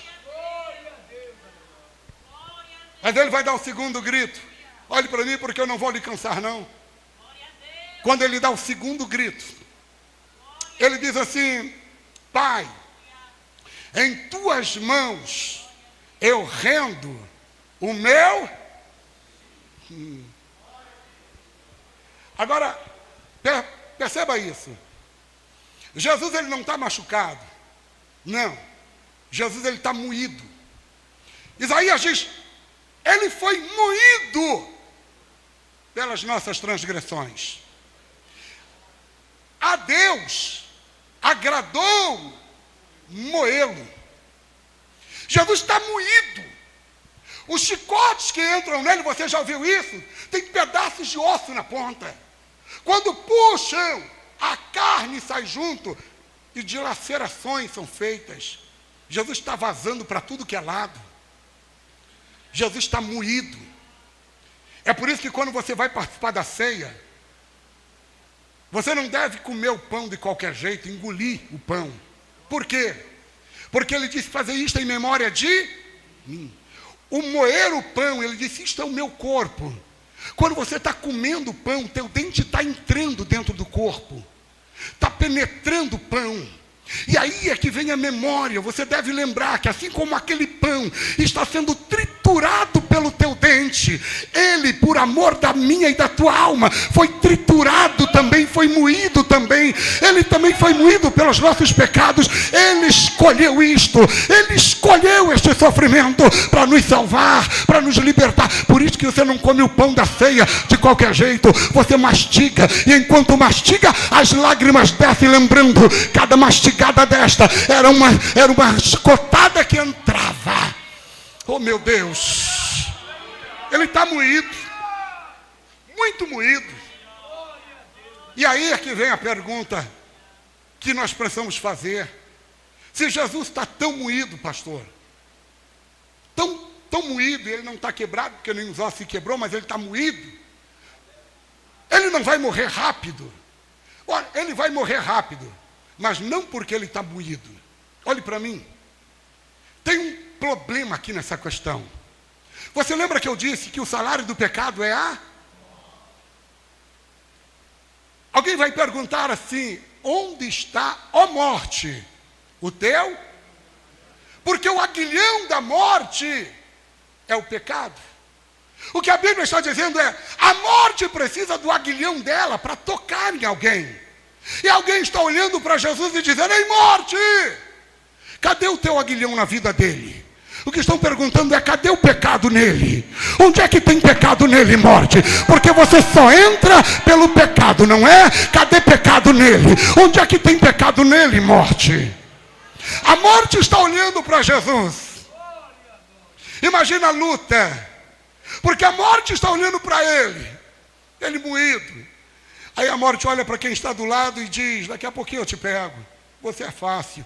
Mas ele vai dar o segundo grito. Olhe para mim, porque eu não vou lhe cansar não. Quando ele dá o segundo grito, ele diz assim: Pai, em tuas mãos eu rendo o meu. Agora, perceba isso. Jesus, ele não está machucado. Não. Jesus, ele está moído. Isaías diz, ele foi moído pelas nossas transgressões. A Deus agradou moê-lo. Jesus está moído. Os chicotes que entram nele, você já ouviu isso? Tem pedaços de osso na ponta. Quando puxam, a carne sai junto e dilacerações são feitas. Jesus está vazando para tudo que é lado. Jesus está moído. É por isso que quando você vai participar da ceia, você não deve comer o pão de qualquer jeito, engolir o pão. Por quê? Porque ele disse fazer isto em memória de mim. O moer o pão, ele disse, isto é o meu corpo. Quando você está comendo o pão, teu dente está entrando dentro do corpo. Está penetrando o pão. E aí é que vem a memória. Você deve lembrar que assim como aquele pão está sendo triturado pelo teu dente, ele, por amor da minha e da tua alma, foi triturado também, foi moído também. Ele também foi moído pelos nossos pecados. Ele escolheu isto. Ele escolheu este sofrimento para nos salvar, para nos libertar. Por isso que você não come o pão da ceia de qualquer jeito. Você mastiga. E enquanto mastiga, as lágrimas descem, lembrando, cada mastigada desta era uma chicotada que entrava. Oh, meu Deus. Ele está moído. Muito moído. E aí é que vem a pergunta que nós precisamos fazer. Se Jesus está tão moído, pastor, tão moído, e ele não está quebrado, porque nem os ossos se quebrou, mas ele está moído, ele não vai morrer rápido. Olha, ele vai morrer rápido, mas não porque ele está moído. Olhe para mim. Tem um problema aqui nessa questão. Você lembra que eu disse que o salário do pecado é a... Alguém vai perguntar assim, onde está, ó morte, o teu? Porque o aguilhão da morte é o pecado. O que a Bíblia está dizendo é, a morte precisa do aguilhão dela para tocar em alguém. E alguém está olhando para Jesus e dizendo, ei morte, cadê o teu aguilhão na vida dele? O que estão perguntando é, cadê o pecado nele? Onde é que tem pecado nele, morte? Porque você só entra pelo pecado, não é? Cadê pecado nele? Onde é que tem pecado nele, morte? A morte está olhando para Jesus. Imagina a luta. Porque a morte está olhando para ele moído. Aí a morte olha para quem está do lado e diz, daqui a pouquinho eu te pego, você é fácil.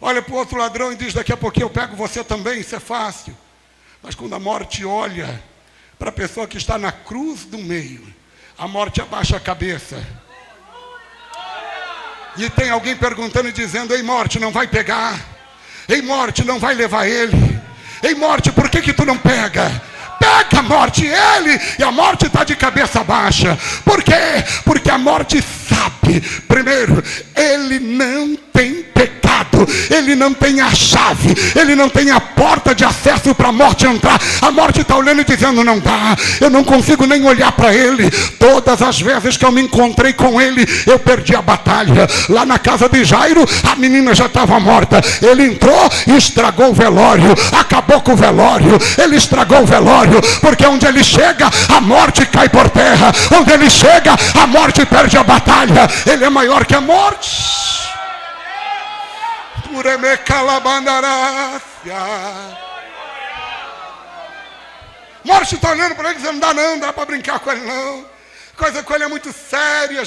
Olha para o outro ladrão e diz, daqui a pouquinho eu pego você também, isso é fácil. Mas quando a morte olha para a pessoa que está na cruz do meio, a morte abaixa a cabeça. E tem alguém perguntando e dizendo, ei morte, não vai pegar? Ei morte, não vai levar ele? Ei morte, por que tu não pega? Pega a morte, ele, e a morte está de cabeça baixa. Por quê? Porque a morte sabe, primeiro, ele não tem pecado, ele não tem a chave, ele não tem a porta de acesso para a morte entrar. A morte está olhando e dizendo, não dá, eu não consigo nem olhar para ele. Todas as vezes que eu me encontrei com ele, eu perdi a batalha. Lá na casa de Jairo, a menina já estava morta. Ele entrou e estragou o velório, acabou com o velório, ele estragou o velório, porque onde ele chega, a morte cai por terra. Onde ele chega, a morte perde a batalha. Ele é maior que a morte. Morte está olhando para ele dizendo, não dá para brincar com ele não. Coisa com ele é muito séria.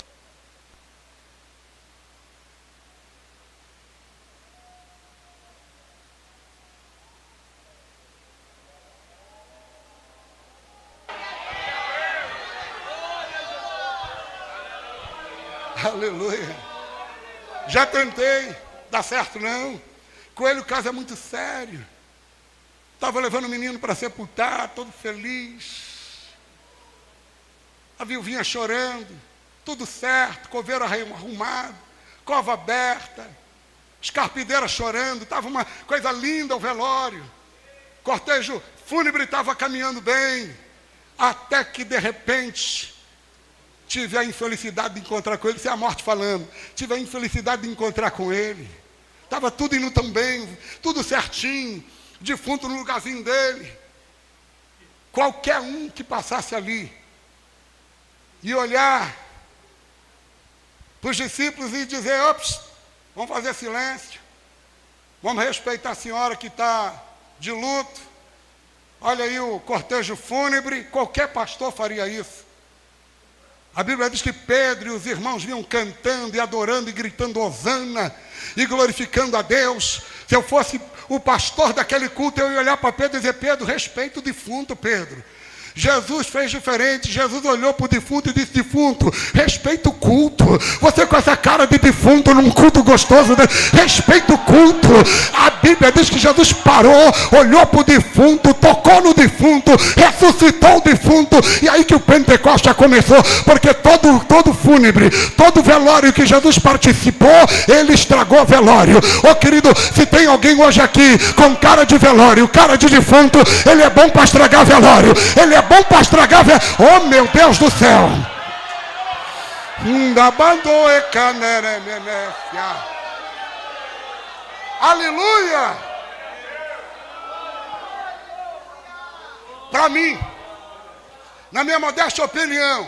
Aleluia. Já tentei, dá certo não. Com ele o caso é muito sério. Estava levando o menino para sepultar, todo feliz. A viuvinha chorando, tudo certo, coveiro arrumado, cova aberta. as carpideiras chorando, estava uma coisa linda o velório. O cortejo fúnebre estava caminhando bem, até que de repente tive a infelicidade de encontrar com ele. Isso é a morte falando. Tive a infelicidade de encontrar com ele. Estava tudo indo tão bem, tudo certinho, defunto no lugarzinho dele. Qualquer um que passasse ali e olhar para os discípulos e dizer: ops, vamos fazer silêncio, vamos respeitar a senhora que está de luto, olha aí o cortejo fúnebre. Qualquer pastor faria isso. A Bíblia diz que Pedro e os irmãos vinham cantando e adorando e gritando hosana e glorificando a Deus. Se eu fosse o pastor daquele culto, eu ia olhar para Pedro e dizer: Pedro, respeita o defunto, Pedro. Jesus fez diferente. Jesus olhou para o defunto e disse: defunto, respeita o culto. Você com essa cara de defunto num culto gostoso, né? Respeita o culto. A Bíblia diz que Jesus parou, olhou para o defunto, tocou no defunto, ressuscitou o defunto. E aí que o Pentecoste começou. Porque todo fúnebre, todo velório que Jesus participou, ele estragou o velório. Ô querido, se tem alguém hoje aqui com cara de velório, cara de defunto, ele é bom para estragar velório. Ele é bom para estragar velório. Oh meu Deus do céu. Aleluia. Para mim, na minha modesta opinião,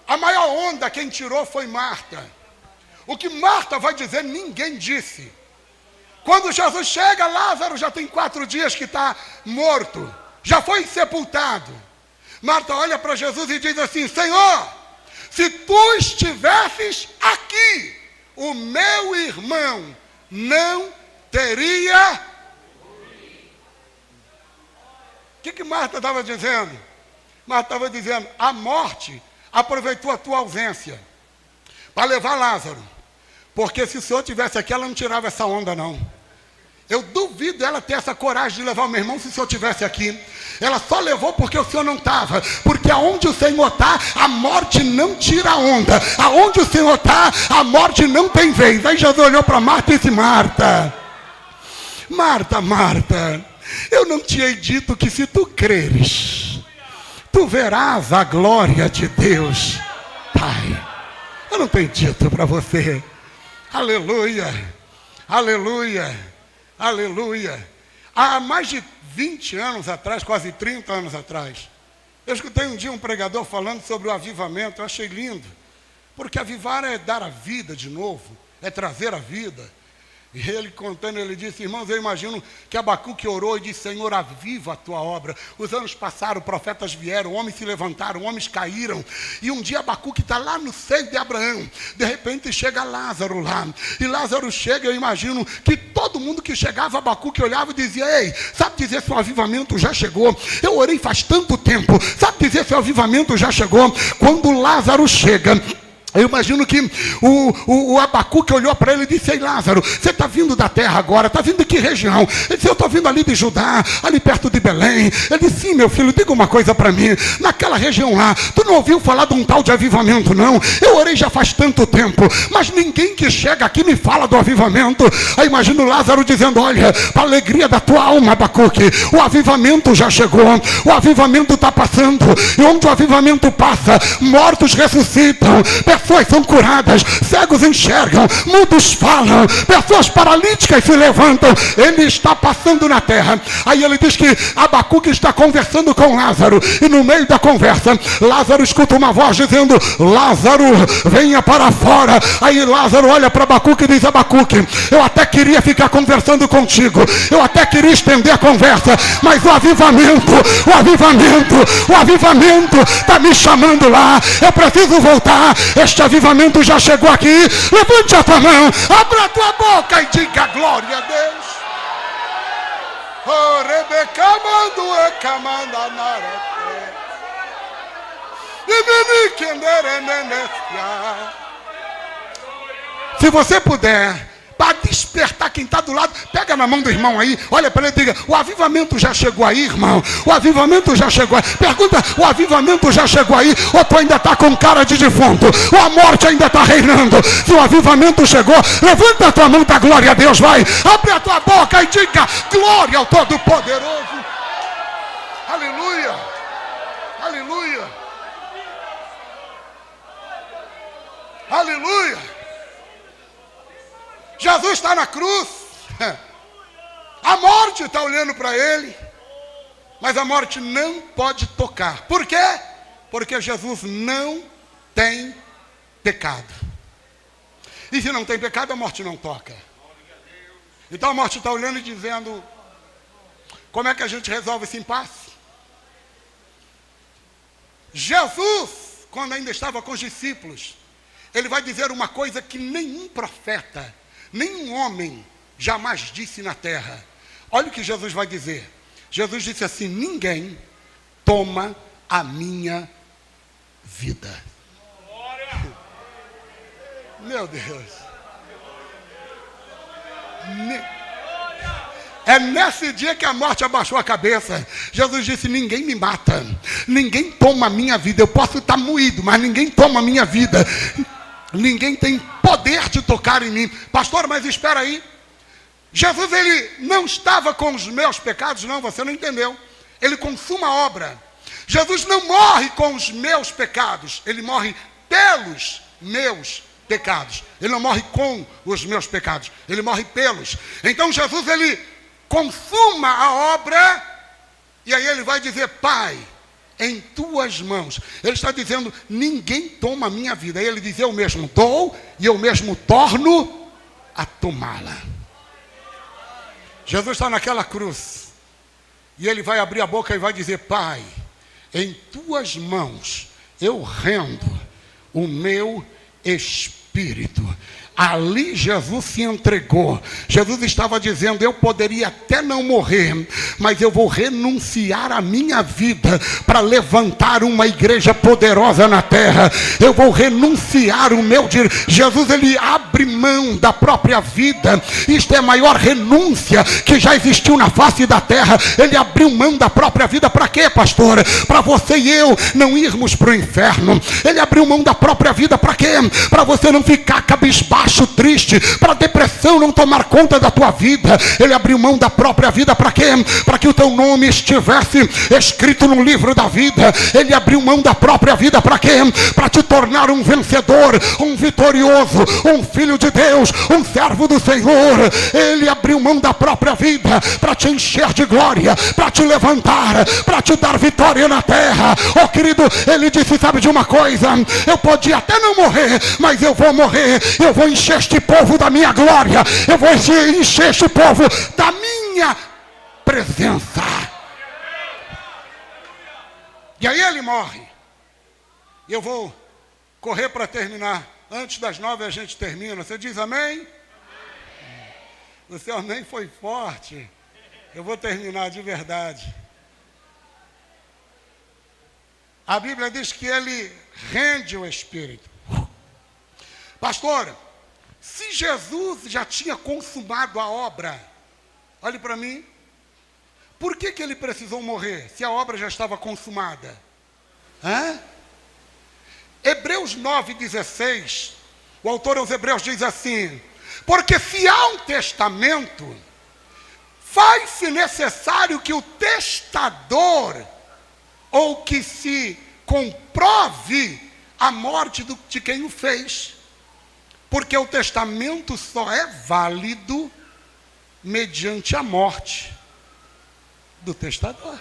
a maior onda quem tirou foi Marta. O que Marta vai dizer, ninguém disse. Quando Jesus chega, Lázaro já tem 4 dias que está morto, já foi sepultado. Marta olha para Jesus e diz assim: Senhor, se tu estivesses aqui, o meu irmão não teria. O que Marta estava dizendo? Marta estava dizendo: a morte aproveitou a tua ausência para levar Lázaro. Porque se o Senhor tivesse aqui, ela não tirava essa onda, não. Eu duvido ela ter essa coragem de levar o meu irmão se o Senhor tivesse aqui. Ela só levou porque o Senhor não estava. Porque aonde o Senhor está, a morte não tira a onda. Aonde o Senhor está, a morte não tem vez. Aí Jesus olhou para Marta e disse: Marta, Marta, Marta, eu não te hei dito que se tu creres, tu verás a glória de Deus. Pai, eu não tenho dito para você. Aleluia, aleluia, aleluia. Há mais de 20 anos atrás, quase 30 anos atrás, eu escutei um dia um pregador falando sobre o avivamento. Eu achei lindo, porque avivar é dar a vida de novo, é trazer a vida. E ele contando, ele disse: irmãos, eu imagino que Abacuque orou e disse: Senhor, aviva a tua obra. Os anos passaram, profetas vieram, homens se levantaram, homens caíram. E um dia Abacuque está lá no seio de Abraão. De repente chega Lázaro lá. E Lázaro chega, eu imagino que todo mundo que chegava, Abacuque olhava e dizia: ei, sabe dizer se o avivamento já chegou? Eu orei faz tanto tempo. Sabe dizer se o avivamento já chegou? Quando Lázaro chega, eu imagino que o Abacuque olhou para ele e disse: ei, Lázaro, você está vindo da terra agora, está vindo de que região? Ele disse: eu estou vindo ali de Judá, ali perto de Belém. Ele disse: sim, meu filho, diga uma coisa para mim. Naquela região lá, tu não ouviu falar de um tal de avivamento, não? Eu orei já faz tanto tempo, mas ninguém que chega aqui me fala do avivamento. Aí imagino Lázaro dizendo: olha, para a alegria da tua alma, Abacuque, o avivamento já chegou, o avivamento está passando. E onde o avivamento passa, mortos ressuscitam, pessoas são curadas, cegos enxergam, mudos falam, pessoas paralíticas se levantam. Ele está passando na terra. Aí ele diz que Abacuque está conversando com Lázaro, e no meio da conversa, Lázaro escuta uma voz dizendo: Lázaro, venha para fora. Aí Lázaro olha para Abacuque e diz: Abacuque, eu até queria ficar conversando contigo, eu até queria estender a conversa, mas o avivamento está me chamando lá, eu preciso voltar. Este avivamento já chegou aqui. Levante a tua mão, abra a tua boca e diga: glória a Deus. Se você puder, para despertar quem está do lado. Pega na mão do irmão aí, olha para ele e diga: o avivamento já chegou aí, irmão. O avivamento já chegou aí. Pergunta: o avivamento já chegou aí? Ou tu ainda está com cara de defunto? Ou a morte ainda está reinando? Se o avivamento chegou, levanta a tua mão, dá glória a Deus, vai. Abre a tua boca e diga: glória ao Todo-Poderoso. Aleluia, aleluia, aleluia. Jesus está na cruz. A morte está olhando para ele, mas a morte não pode tocar. Por quê? Porque Jesus não tem pecado. E se não tem pecado, a morte não toca. Então a morte está olhando e dizendo: como é que a gente resolve esse impasse? Jesus, quando ainda estava com os discípulos, ele vai dizer uma coisa que nenhum profeta, nenhum homem jamais disse na terra. Olha o que Jesus vai dizer. Jesus disse assim: ninguém toma a minha vida. Meu Deus. É nesse dia que a morte abaixou a cabeça. Jesus disse: ninguém me mata, ninguém toma a minha vida. Eu posso estar moído, mas ninguém toma a minha vida. Ninguém tem poder de tocar em mim. Pastor, mas espera aí. Jesus, ele não estava com os meus pecados? Não, você não entendeu. Ele consuma a obra. Jesus não morre com os meus pecados, ele morre pelos meus pecados. Ele não morre com os meus pecados, ele morre pelos. Então Jesus, ele consuma a obra, e aí ele vai dizer: Pai, em tuas mãos. Ele está dizendo: ninguém toma a minha vida. Aí ele diz: eu mesmo dou e eu mesmo torno a tomá-la. Jesus está naquela cruz, e ele vai abrir a boca e vai dizer: Pai, em tuas mãos eu rendo o meu espírito. Ali Jesus se entregou. Jesus estava dizendo: eu poderia até não morrer, mas eu vou renunciar a minha vida para levantar uma igreja poderosa na terra. Eu vou renunciar o meu direito. Jesus, ele abre mão da própria vida. Isto é a maior renúncia que já existiu na face da terra. Ele abriu mão da própria vida. Para quê, pastor? Para você e eu não irmos para o inferno. Ele abriu mão da própria vida. Para quê? Para você não ficar cabisbaixo, triste, para a depressão não tomar conta da tua vida. Ele abriu mão da própria vida. Para quê? Para que o teu nome estivesse escrito no livro da vida. Ele abriu mão da própria vida. Para quê? Para te tornar um vencedor, um vitorioso, um filho de Deus, um servo do Senhor. Ele abriu mão da própria vida para te encher de glória, para te levantar, para te dar vitória na terra. Oh querido, ele disse: sabe de uma coisa? Eu podia até não morrer, mas eu vou morrer. Eu vou encher este povo da minha glória. Eu vou encher este povo da minha presença. E aí ele morre. E eu vou correr para terminar. Antes das 9 a gente termina. Você diz amém? Amém. O seu amém foi forte. Eu vou terminar de verdade. A Bíblia diz que ele rende o Espírito. Pastor, se Jesus já tinha consumado a obra, olhe para mim, por que ele precisou morrer, se a obra já estava consumada? Hebreus 9,16, o autor aos Hebreus diz assim: porque se há um testamento, faz-se necessário que o testador, ou que se comprove a morte de quem o fez. Porque o testamento só é válido mediante a morte do testador.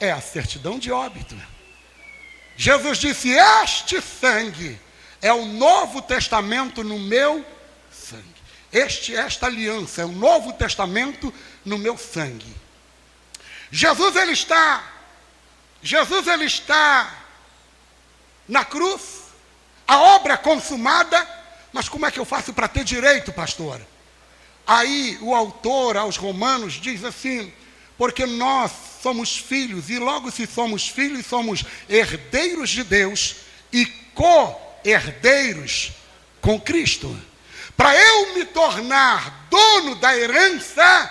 É a certidão de óbito. Jesus disse: este sangue é o novo testamento no meu sangue. Esta aliança é o novo testamento no meu sangue. Jesus ele está na cruz. A obra é consumada, mas como é que eu faço para ter direito, pastor? Aí o autor aos Romanos diz assim: porque nós somos filhos, e logo se somos filhos, somos herdeiros de Deus e co-herdeiros com Cristo. Para eu me tornar dono da herança,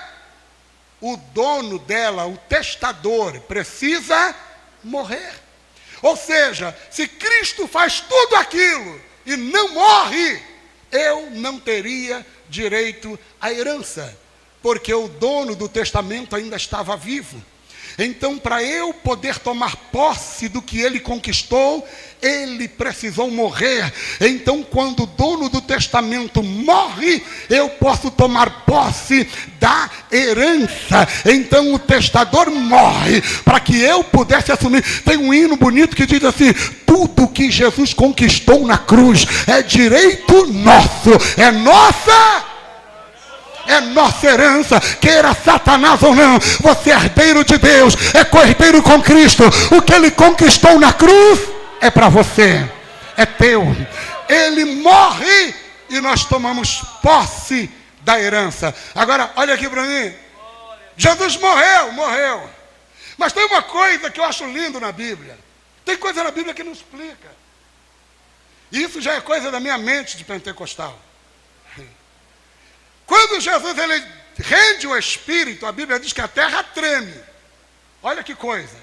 o dono dela, o testador, precisa morrer. Ou seja, se Cristo faz tudo aquilo e não morre, eu não teria direito à herança, porque o dono do testamento ainda estava vivo. Então, para eu poder tomar posse do que ele conquistou, ele precisou morrer. Então, quando o dono do testamento morre, eu posso tomar posse da herança. Então, o testador morre para que eu pudesse assumir. Tem um hino bonito que diz assim: tudo que Jesus conquistou na cruz é direito nosso, é nossa herança, queira Satanás ou não. Você é herdeiro de Deus, é co-herdeiro com Cristo. O que ele conquistou na cruz é para você, é teu. Ele morre e nós tomamos posse da herança. Agora, olha aqui para mim. Jesus morreu. Mas tem uma coisa que eu acho lindo na Bíblia. Tem coisa na Bíblia que não explica. Isso já é coisa da minha mente de pentecostal. Quando Jesus ele rende o Espírito, a Bíblia diz que a terra treme. Olha que coisa.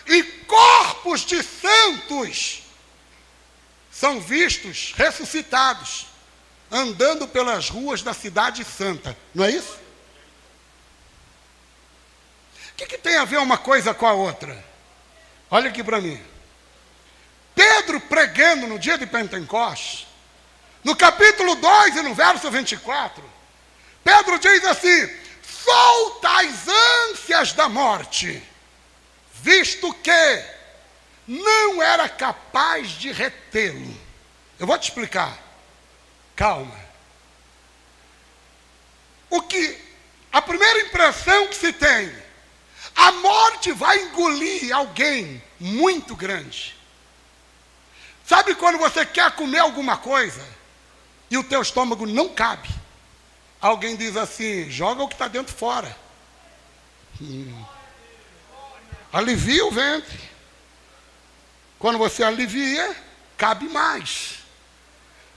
E corpos de santos são vistos ressuscitados, andando pelas ruas da cidade santa. Não é isso? O que tem a ver uma coisa com a outra? Olha aqui para mim. Pedro pregando no dia de Pentecostes, no capítulo 2 e no verso 24, Pedro diz assim: solta as ânsias da morte, visto que não era capaz de retê-lo. Eu vou te explicar. Calma. A primeira impressão que se tem, a morte vai engolir alguém muito grande. Sabe quando você quer comer alguma coisa e o teu estômago não cabe? Alguém diz assim: joga o que está dentro fora. Alivia o ventre. Quando você alivia, cabe mais.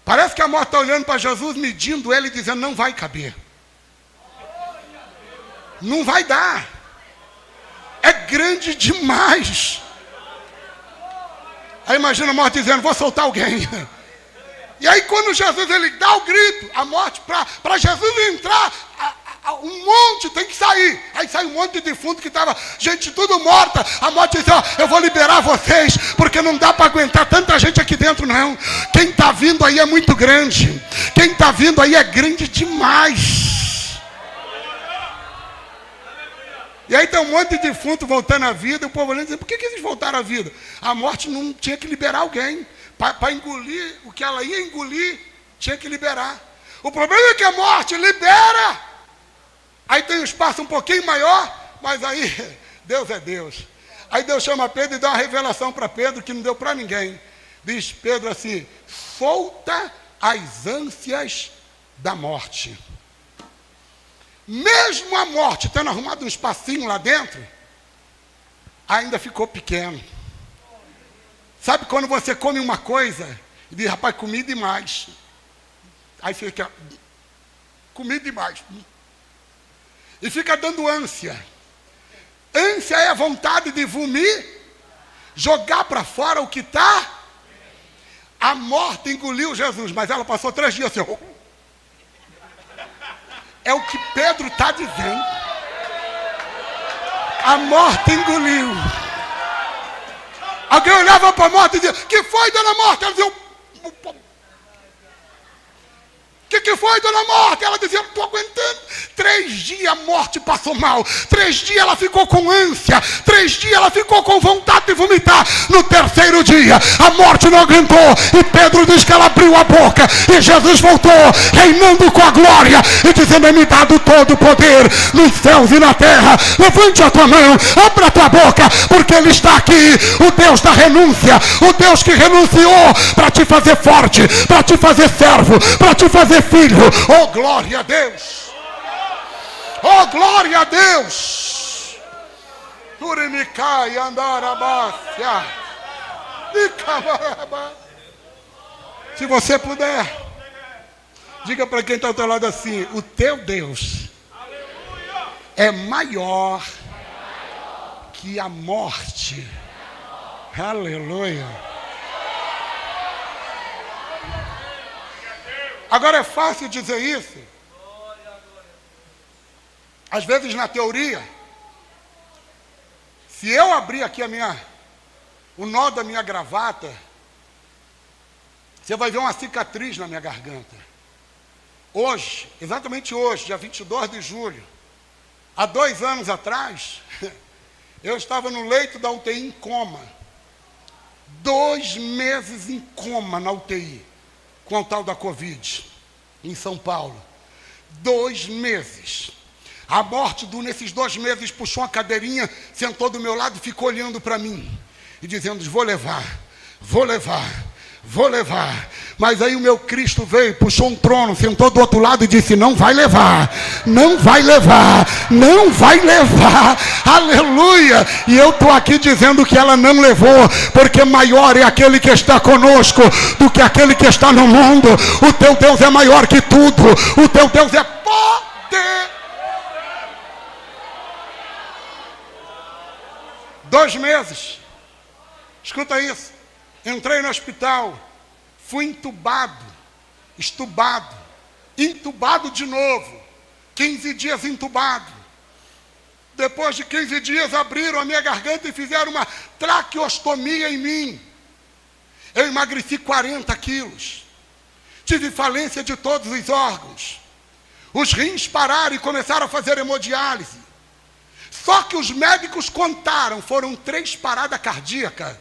Parece que a morte está olhando para Jesus, medindo ele, dizendo: não vai caber. Não vai dar. É grande demais. Aí imagina a morte dizendo: vou soltar alguém. E aí quando Jesus ele dá o grito, a morte, para Jesus entrar, um monte tem que sair. Aí sai um monte de defunto que estava, gente tudo morta. A morte diz: ó, eu vou liberar vocês, porque não dá para aguentar tanta gente aqui dentro não. Quem está vindo aí é muito grande. Quem está vindo aí é grande demais. E aí tem um monte de defunto voltando à vida. E o povo olhando e dizendo: por que eles voltaram à vida? A morte não tinha que liberar alguém. Para engolir o que ela ia engolir, tinha que liberar. O problema é que a morte libera. Aí tem um espaço um pouquinho maior, mas aí Deus é Deus. Aí Deus chama Pedro e dá uma revelação para Pedro que não deu para ninguém. Diz Pedro assim: solta as ânsias da morte. Mesmo a morte tendo arrumado um espacinho lá dentro, ainda ficou pequeno. Sabe quando você come uma coisa e diz: rapaz, comi demais. Aí fica: comi demais. E fica dando ânsia. Ânsia é a vontade de vomir, jogar para fora o que está. A morte engoliu Jesus, mas ela passou 3 dias assim. É o que Pedro está dizendo. A morte engoliu. Alguém olhava para a morte e dizia: que foi, dona Morte? Ela dizia: que foi, dona Morte? Ela dizia: não estou aguentando. 3 dias a morte passou mal. 3 dias ela ficou com ânsia. 3 dias ela ficou com vontade de vomitar. No 3º dia, a morte não aguentou. E Pedro diz que ela abriu a boca. E Jesus voltou, reinando com a glória. E dizendo: é-me dado todo o poder nos céus e na terra. Levante a tua mão, abra a tua boca, porque Ele está aqui. O Deus da renúncia. O Deus que renunciou para te fazer forte, para te fazer servo, para te fazer filho. Oh, glória a Deus. Oh, glória a Deus. Urimicai andarabácia. Se você puder, Diga para quem está ao teu lado assim: o teu Deus é maior que a morte. Aleluia. Agora é fácil dizer isso. Às vezes na teoria, se eu abrir aqui o nó da minha gravata, você vai ver uma cicatriz na minha garganta. Hoje, exatamente hoje, dia 22 de julho, há 2 anos atrás, eu estava no leito da UTI em coma. 2 meses em coma na UTI, com o tal da Covid, em São Paulo. 2 meses. A morte, nesses 2 meses, puxou uma cadeirinha, sentou do meu lado e ficou olhando para mim. E dizendo: vou levar, vou levar, vou levar. Mas aí o meu Cristo veio, puxou um trono, sentou do outro lado e disse: não vai levar, não vai levar, não vai levar. Aleluia. E eu estou aqui dizendo que ela não levou, porque maior é aquele que está conosco do que aquele que está no mundo. O teu Deus é maior que tudo. O teu Deus é poder. 2 meses. Escuta isso. Entrei no hospital. Fui entubado. Entubado de novo. 15 dias entubado. Depois de 15 dias abriram a minha garganta e fizeram uma traqueostomia em mim. Eu emagreci 40 quilos. Tive falência de todos os órgãos. Os rins pararam e começaram a fazer hemodiálise. Só que os médicos contaram, foram 3 paradas cardíacas.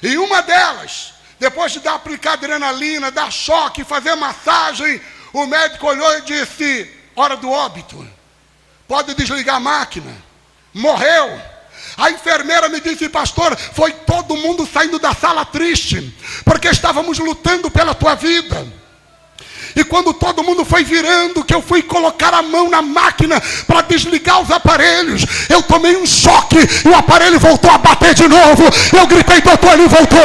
E uma delas, depois de aplicar adrenalina, dar choque, fazer massagem, o médico olhou e disse: hora do óbito. Pode desligar a máquina. Morreu. A enfermeira me disse: pastor, foi todo mundo saindo da sala triste, porque estávamos lutando pela tua vida. E quando todo mundo foi virando, que eu fui colocar a mão na máquina para desligar os aparelhos, eu tomei um choque e o aparelho voltou a bater de novo. Eu gritei: doutor, ele voltou,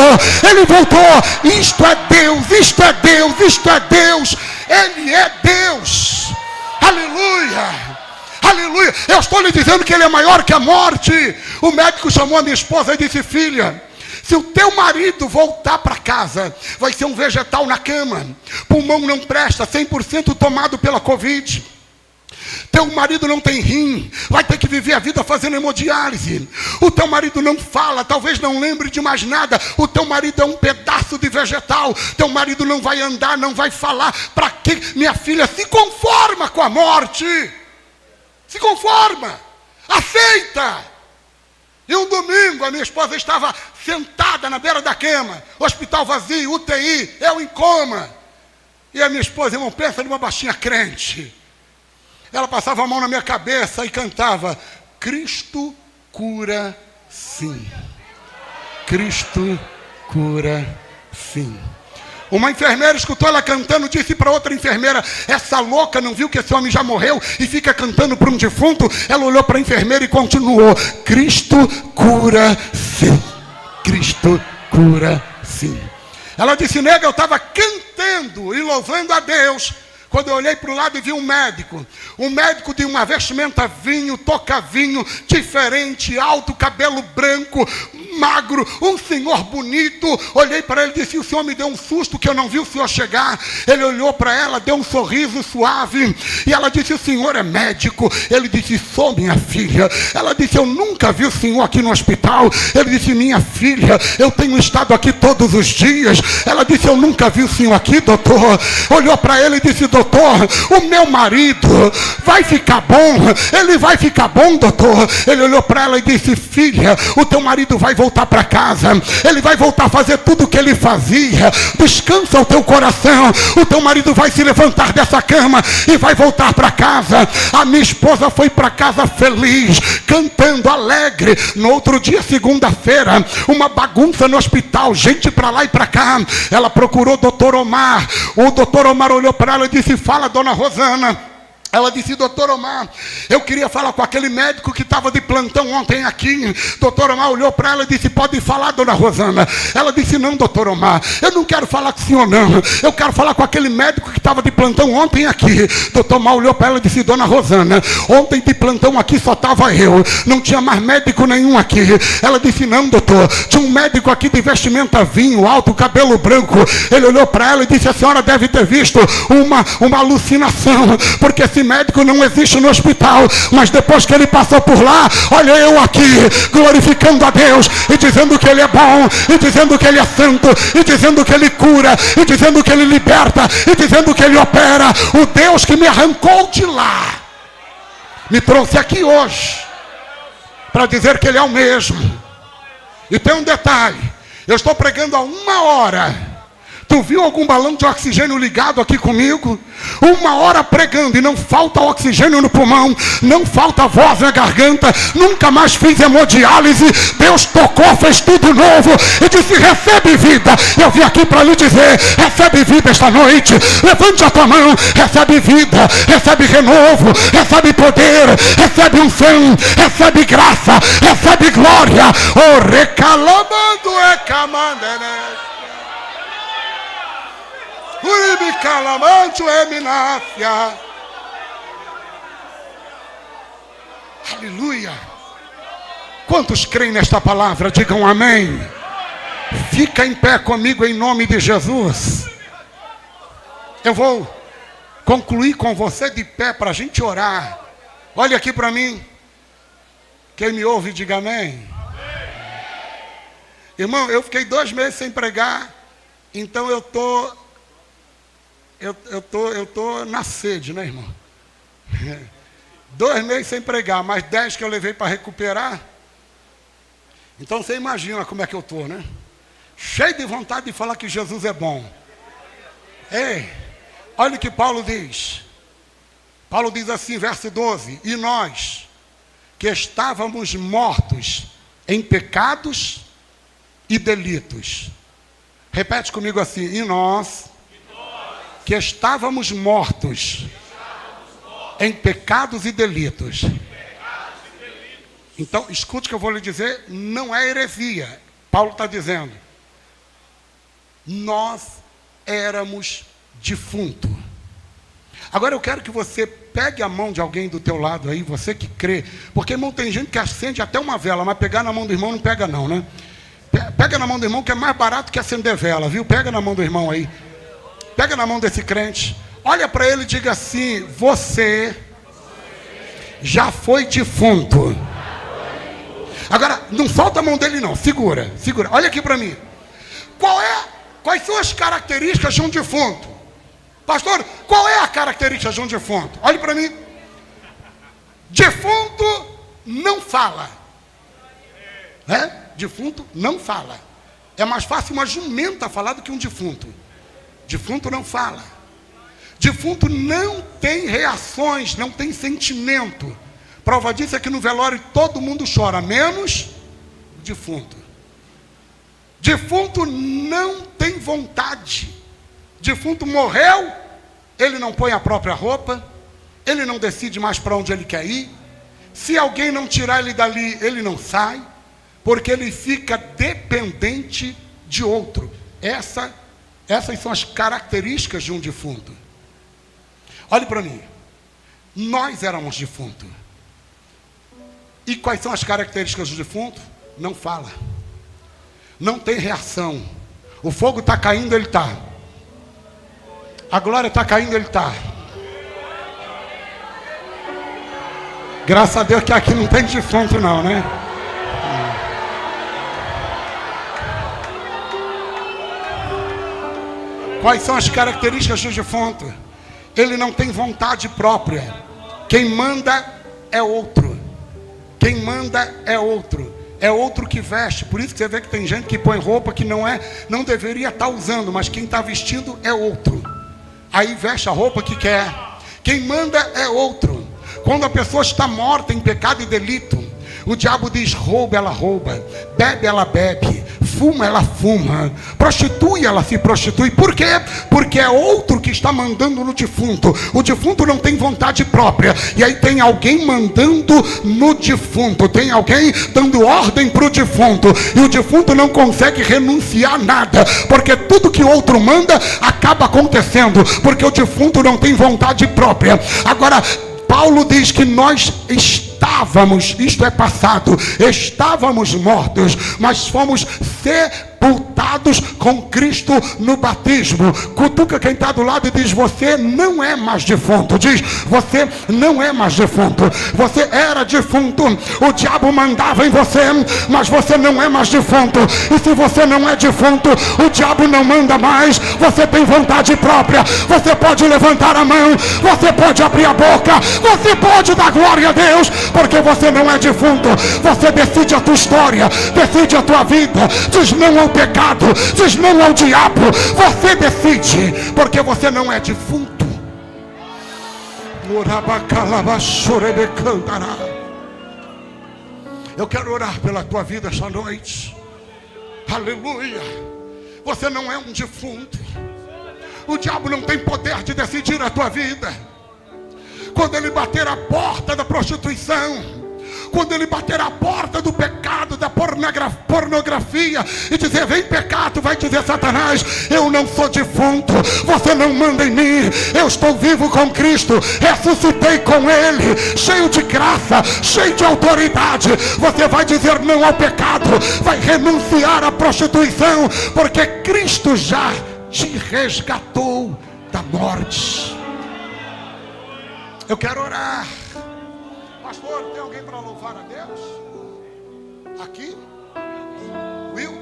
ele voltou. Isto é Deus, isto é Deus, isto é Deus. Ele é Deus. Aleluia. Aleluia. Eu estou lhe dizendo que ele é maior que a morte. O médico chamou a minha esposa e disse: filha, se o teu marido voltar para casa, vai ser um vegetal na cama. Pulmão não presta, 100% tomado pela Covid. Teu marido não tem rim, vai ter que viver a vida fazendo hemodiálise. O teu marido não fala, talvez não lembre de mais nada. O teu marido é um pedaço de vegetal. Teu marido não vai andar, não vai falar. Para que, minha filha, se conforma com a morte? Se conforma, aceita. E um domingo a minha esposa estava sentada na beira da cama, hospital vazio, UTI, eu em coma. E a minha esposa, irmão, pensa numa baixinha crente. Ela passava a mão na minha cabeça e cantava: Cristo cura sim. Cristo cura sim. Uma enfermeira escutou ela cantando, disse para outra enfermeira: essa louca não viu que esse homem já morreu e fica cantando para um defunto? Ela olhou para a enfermeira e continuou: Cristo cura sim. Cristo cura sim. Ela disse: nega, eu estava cantando e louvando a Deus, quando eu olhei para o lado e vi um médico de uma vestimenta vinho, toca vinho, diferente, alto, cabelo branco, magro, um senhor bonito. Olhei para ele e disse: o senhor me deu um susto que eu não vi o senhor chegar. Ele olhou para ela, deu um sorriso suave, e ela disse: o senhor é médico? Ele disse: sou, minha filha. Ela disse: eu nunca vi o senhor aqui no hospital. Ele disse: minha filha, eu tenho estado aqui todos os dias. Ela disse: eu nunca vi o senhor aqui, doutor. Olhou para ele e disse: doutor, o meu marido vai ficar bom. Ele vai ficar bom, doutor. Ele olhou para ela e disse: filha, o teu marido vai voltar para casa. Ele vai voltar a fazer tudo o que ele fazia. Descansa o teu coração. O teu marido vai se levantar dessa cama e vai voltar para casa. A minha esposa foi para casa feliz, cantando, alegre. No outro dia, segunda-feira, uma bagunça no hospital, gente para lá e para cá. Ela procurou o doutor Omar. O doutor Omar olhou para ela e disse: fala, dona Rosana. Ela disse: doutor Omar, eu queria falar com aquele médico que estava de plantão ontem aqui. Doutor Omar olhou para ela e disse: pode falar, dona Rosana. Ela disse: não, doutor Omar, eu não quero falar com o senhor não. Eu quero falar com aquele médico que estava de plantão ontem aqui. Doutor Omar olhou para ela e disse: dona Rosana, ontem de plantão aqui só estava eu. Não tinha mais médico nenhum aqui. Ela disse: não, doutor, tinha um médico aqui de vestimenta vinho, alto, cabelo branco. Ele olhou para ela e disse: a senhora deve ter visto uma alucinação, porque esse médico não existe no hospital. Mas depois que ele passou por lá, olha eu aqui glorificando a Deus e dizendo que ele é bom, e dizendo que ele é santo, e dizendo que ele cura, e dizendo que ele liberta, e dizendo que ele opera. O Deus que me arrancou de lá me trouxe aqui hoje para dizer que ele é o mesmo. E tem um detalhe: eu estou pregando há 1 hora. Tu viu algum balão de oxigênio ligado aqui comigo? 1 hora pregando e não falta oxigênio no pulmão, não falta voz na garganta. Nunca mais fiz hemodiálise. Deus tocou, fez tudo novo e disse: recebe vida. Eu vim aqui para lhe dizer: recebe vida esta noite. Levante a tua mão, recebe vida, recebe renovo, recebe poder, recebe unção, recebe graça, recebe glória. O recalabando é camandene. Uribicalamante eminácia. Aleluia. Quantos creem nesta palavra? Digam amém. Fica em pé comigo em nome de Jesus. Eu vou concluir com você de pé para a gente orar. Olha aqui para mim. Quem me ouve, diga amém. Irmão, eu fiquei 2 meses sem pregar. Então eu tô na sede, né, irmão? 2 meses sem pregar, mais 10 que eu levei para recuperar. Então você imagina como é que eu estou, né? Cheio de vontade de falar que Jesus é bom. Ei, olha o que Paulo diz. Paulo diz assim, verso 12: e nós, que estávamos mortos em pecados e delitos. Repete comigo assim: e nós, que estávamos mortos em pecados e delitos. Então, escute o que eu vou lhe dizer, não é heresia. Paulo está dizendo: nós éramos defuntos. Agora eu quero que você pegue a mão de alguém do teu lado aí, você que crê. Porque, irmão, tem gente que acende até uma vela, mas pegar na mão do irmão não pega não, né? Pega na mão do irmão, que é mais barato que acender vela, viu? Pega na mão do irmão aí. Pega na mão desse crente, olha para ele e diga assim: você já foi defunto. Agora, não solta a mão dele não, segura. Olha aqui para mim. Quais são as características de um defunto? Pastor, qual é a característica de um defunto? Olha para mim. Defunto não fala. Defunto não fala. É mais fácil uma jumenta falar do que um defunto. Defunto não fala. Defunto não tem reações, não tem sentimento. Prova disso é que no velório todo mundo chora, menos o defunto. Defunto não tem vontade. Defunto morreu, ele não põe a própria roupa, ele não decide mais para onde ele quer ir. Se alguém não tirar ele dali, ele não sai, porque ele fica dependente de outro. Essas são as características de um defunto. Olhe para mim. Nós éramos defuntos. E quais são as características do defunto? Não fala. Não tem reação. O fogo está caindo, ele está. A glória está caindo, ele está. Graças a Deus que aqui não tem defunto não, né? Quais são as características do defunto? Ele não tem vontade própria. Quem manda é outro. Quem manda é outro. É outro que veste. Por isso que você vê que tem gente que põe roupa que não deveria estar usando, mas quem está vestindo é outro. Aí veste a roupa que quer. Quem manda é outro. Quando a pessoa está morta em pecado e delito, O diabo diz: rouba, ela rouba. Bebe, ela bebe. Fuma, ela fuma. Prostitui, ela se prostitui. Por quê? Porque é outro que está mandando no defunto. O defunto não tem vontade própria. E aí tem alguém mandando no defunto. Tem alguém dando ordem para o defunto. E o defunto não consegue renunciar a nada. Porque tudo que o outro manda acaba acontecendo. Porque o defunto não tem vontade própria. Agora, Paulo diz que nós estávamos, isto é passado, estávamos mortos, mas fomos sepultados com Cristo no batismo. Cutuca quem está do lado e diz: você não é mais defunto. Diz: você não é mais defunto. Você era defunto, o diabo mandava em você, mas você não é mais defunto. E se você não é defunto, o diabo não manda mais. Você tem vontade própria. Você pode levantar a mão, você pode abrir a boca, você pode dar glória a Deus, porque você não é defunto. Você decide a tua história, decide a tua vida. Diz não ao pecado, diz não ao diabo. Você decide, porque você não é defunto. Eu quero orar pela tua vida esta noite. Aleluia. Você não é um defunto. O diabo não tem poder de decidir a tua vida. Quando ele bater a porta da prostituição, quando ele bater a porta do pecado, da pornografia, e dizer: vem pecado, vai dizer Satanás: eu não sou defunto, você não manda em mim, eu estou vivo com Cristo, ressuscitei com Ele, cheio de graça, cheio de autoridade. Você vai dizer não ao pecado, vai renunciar à prostituição, porque Cristo já te resgatou da morte. Eu quero orar. Pastor, tem alguém para louvar a Deus? Aqui? Will?